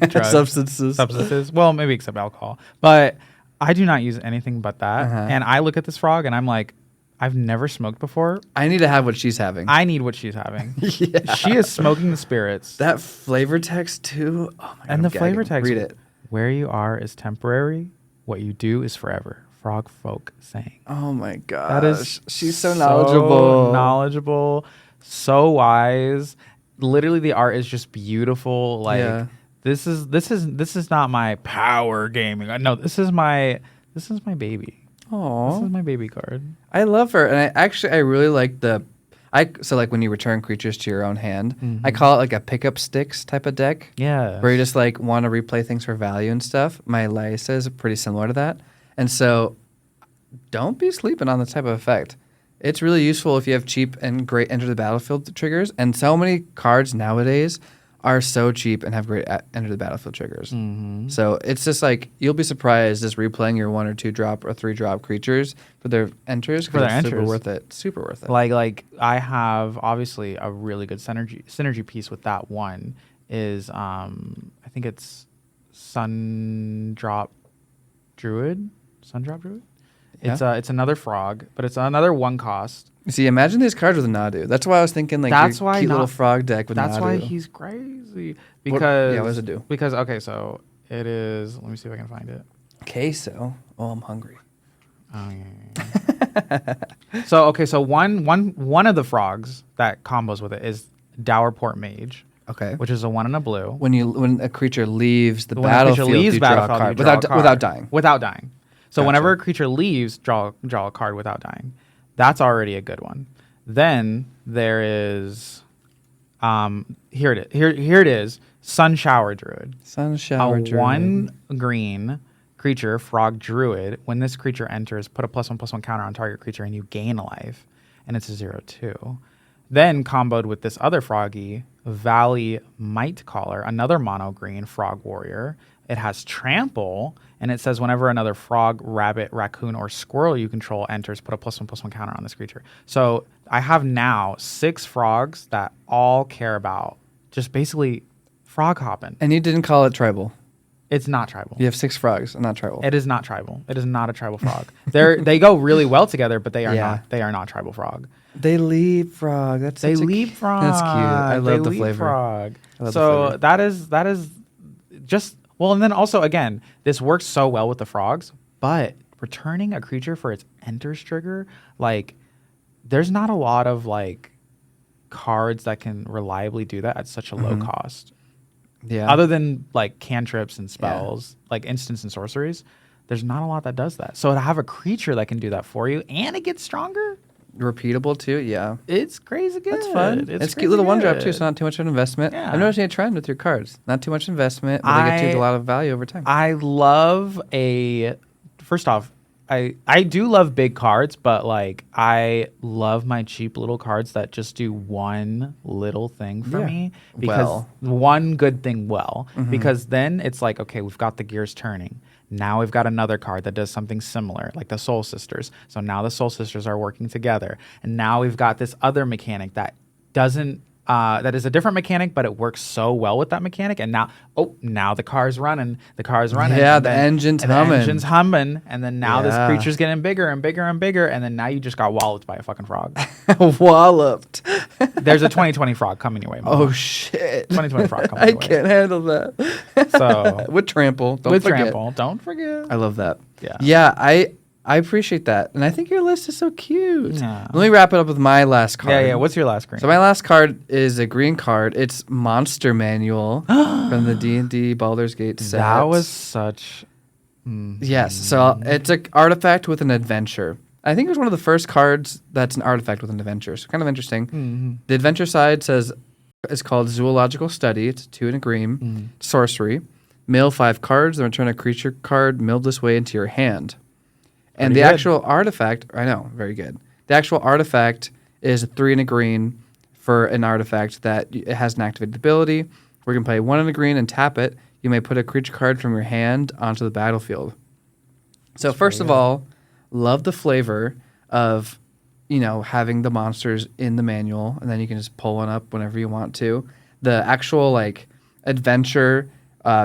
drugs, substances. Well, maybe except alcohol, but I do not use anything but that. And I look at this frog, and I'm like, I've never smoked before. I need to have what she's having. I need what she's having. Yeah. She is smoking the spirits. That flavor text too. Oh my god. And the I'm gagging. flavor text. Read it. Where you are is temporary. What you do is forever. Frog folk saying. Oh my god. That is she's so knowledgeable. Knowledgeable. So wise. Literally, the art is just beautiful. Like Yeah. this is not my power gaming. No, this is my baby. Aww. This is my baby card. I love her, and I really like so like when you return creatures to your own hand, I call it like a pickup sticks type of deck. Yeah. Where you just like want to replay things for value and stuff. My Lysa is pretty similar to that, and so don't be sleeping on this type of effect. It's really useful if you have cheap and great enter the battlefield triggers, and so many cards nowadays are so cheap and have great enter the battlefield triggers. So it's just like you'll be surprised just replaying your 1 or 2 drop or 3 drop creatures for their enters. For their it's super enters. worth it. Super worth it. Like I have obviously a really good synergy piece with that one is I think it's Sundrop Druid. Yeah. It's another frog, but it's another 1 cost. See, imagine these cards with Nadu. That's why I was thinking like That's your why cute little not- frog deck with That's Nadu. why he's crazy. What Because does it do? Because okay, so it is. Let me see if I can find it. Queso. Oh, I'm hungry. Oh yeah. So one of the frogs that combos with it is Dowerport Mage, Okay. which is a 1 and a blue. When a creature leaves the When a creature battlefield, leaves you draw a battlefield, card you draw a card. without dying. Without dying. So Gotcha. whenever a creature leaves, draw a card without dying. That's already a good one. Then there is, here it is, Sun Shower Druid. Sun Shower A Druid. 1 green creature, frog druid. When this creature enters, put a +1/+1 counter on target creature, and you gain a life, and it's a 0/2. Then comboed with this other froggy, Valley Might Caller, another mono green frog warrior. It has trample, and it says whenever another frog, rabbit, raccoon, or squirrel you control enters, put a +1/+1 counter on this creature. So I have now 6 frogs that all care about just basically frog hopping. And you didn't call it tribal. It's not tribal. You have 6 frogs, not tribal. It is not tribal. It is not a tribal frog. They go really well together, but they are Yeah. not. They are not tribal frog. They leapfrog. That's They such a leapfrog. That's cute. I love the flavor. Leapfrog. I love the So flavor. that is just well, and then also again, this works so well with the frogs, but returning a creature for its enters trigger, like there's not a lot of like cards that can reliably do that at such a low cost. Yeah. Other than like cantrips and spells, like instants and sorceries, there's not a lot that does that. So to have a creature that can do that for you and it gets stronger, Repeatable too, yeah. it's crazy good. That's fun. It's a crazy cute little one drop too, good. so not too much of an investment. Yeah. I'm noticing a trend with your cards. Not too much investment, but they get you a lot of value over time. I love first off, I do love big cards, but like I love my cheap little cards that just do one little thing for Yeah. me because one good thing because then it's like, okay, we've got the gears turning. Now we've got another card that does something similar, like the Soul Sisters. So now the Soul Sisters are working together. And now we've got this other mechanic that doesn't that is a different mechanic, but it works so well with that mechanic. And now the car's running. The car's running. Yeah, and the then- engine's and humming. The engine's humming. And then now this Yeah. creature's getting bigger and bigger and bigger. And then now you just got walloped by a fucking frog. Walloped. There's a 2020 frog coming your way. Mama. Oh shit. 2020 frog coming I your way. can't handle that. So With trample. Don't with forget. trample, don't forget. I love that. Yeah. Yeah, I appreciate that. And I think your list is so cute. Yeah. Let me wrap it up with my last card. Yeah, yeah. What's your last green? So my last card is a green card. It's Monster Manual from the D&D Baldur's Gate set. That was such. Yes. So it's an artifact with an adventure. I think it was one of the first cards that's an artifact with an adventure. So kind of interesting. Mm-hmm. The adventure side says it's called Zoological Study. It's 2 and a green. Sorcery. Mill 5 cards, then return a creature card milled this way into your hand. And Pretty the good. actual artifact, I know, very good. The actual artifact is 3 and a green for an artifact that it has an activated ability. We can play 1 and a green and tap it. You may put a creature card from your hand onto the battlefield. So first of all, love the flavor of, having the monsters in the manual, and then you can just pull one up whenever you want to. The actual adventure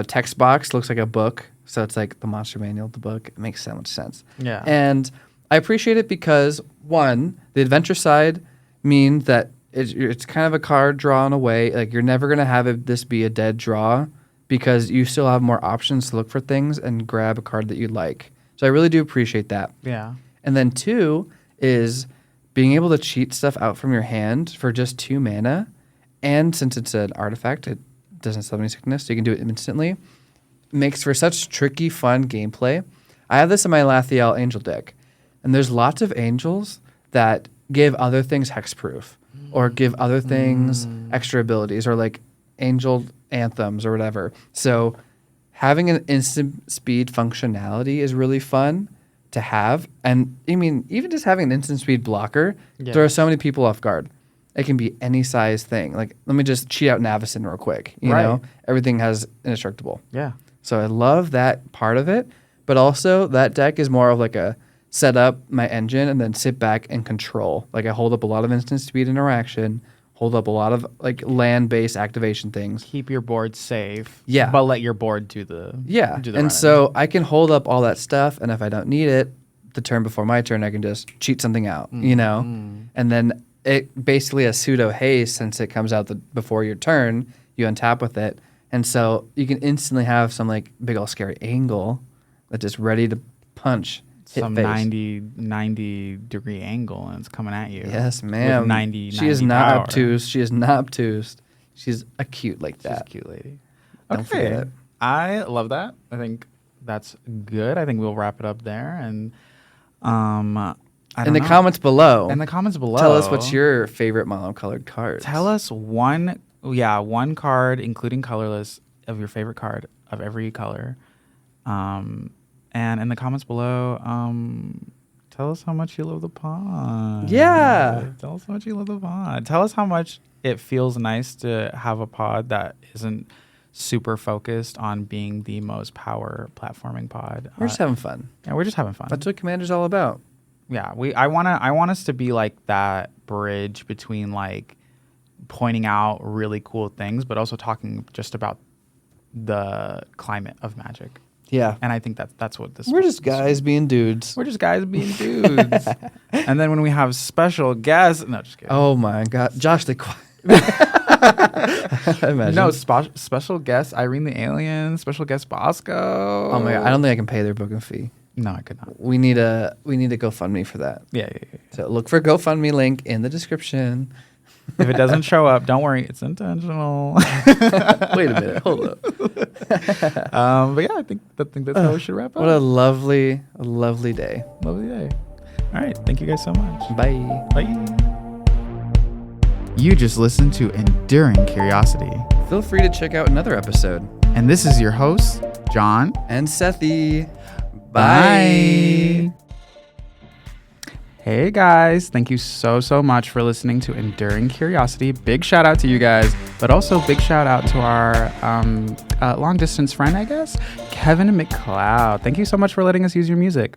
text box looks like a book. So it's like the monster manual, the book. It makes so much sense. Yeah. And I appreciate it because, one, the adventure side means that it's kind of a card draw in a way. Like, you're never going to have this be a dead draw because you still have more options to look for things and grab a card that you like. So I really do appreciate that. Yeah. And then 2 is being able to cheat stuff out from your hand for just 2 mana. And since it's an artifact, it doesn't summon any sickness, so you can do it instantly. Makes for such tricky, fun gameplay. I have this in my Lathiel Angel deck, and there's lots of angels that give other things hexproof or give other things extra abilities or angel anthems or whatever. So having an instant speed functionality is really fun to have. And I mean, even just having an instant speed blocker throws so many people off guard. It can be any size thing. Like, let me just cheat out Navison real quick. You know, everything has indestructible. Yeah. So I love that part of it, but also that deck is more of a set up my engine and then sit back and control. Like, I hold up a lot of instant speed interaction, hold up a lot of land-based activation things. Keep your board safe. Yeah. But let your board do the do the And running. so I can hold up all that stuff, and if I don't need it, the turn before my turn, I can just cheat something out, And then it basically a pseudo haste since it comes out before your turn, you untap with it. And so you can instantly have some big old scary angle that's just ready to punch. Hit some face. 90 degree angle and it's coming at you. Yes, ma'am. With 90 She is 90 not power. obtuse. She is not obtuse. She's a cute like She's a that. cute lady. Don't forget it. I love that. I think that's good. I think we'll wrap it up there. And I don't In the know. comments below, In the comments below, tell us what's your favorite monocolored cards. Tell us one card, including colorless, of your favorite card of every color. And in the comments below, tell us how much you love the pod. Yeah. Tell us how much you love the pod. Tell us how much it feels nice to have a pod that isn't super focused on being the most power platforming pod. We're just having fun. Yeah, we're just having fun. That's what Commander's all about. Yeah, I want us to be that bridge between pointing out really cool things, but also talking just about the climate of Magic. Yeah. And I think that's what this. We're just guys being dudes. We're just guys being dudes. And then when we have special guests, no, just kidding. Oh my God, Josh the Quiet. Imagine. No, special guest Irene the Alien, special guest Bosco. Oh my God, I don't think I can pay their booking fee. No, I could not. We need a GoFundMe for that. Yeah. So look for GoFundMe link in the description. If it doesn't show up, don't worry, it's intentional. Wait a minute, hold up. But yeah, I think that's how we should wrap up. What a lovely day. Lovely day. All right, thank you guys so much. Bye. Bye. You just listened to Enduring Curiosity. Feel free to check out another episode. And this is your host, Jon And Sethy. Bye. Hey guys, thank you so much for listening to Enduring Curiosity. Big shout out to you guys, but also big shout out to our long distance friend, I guess, Kevin MacLeod. Thank you so much for letting us use your music.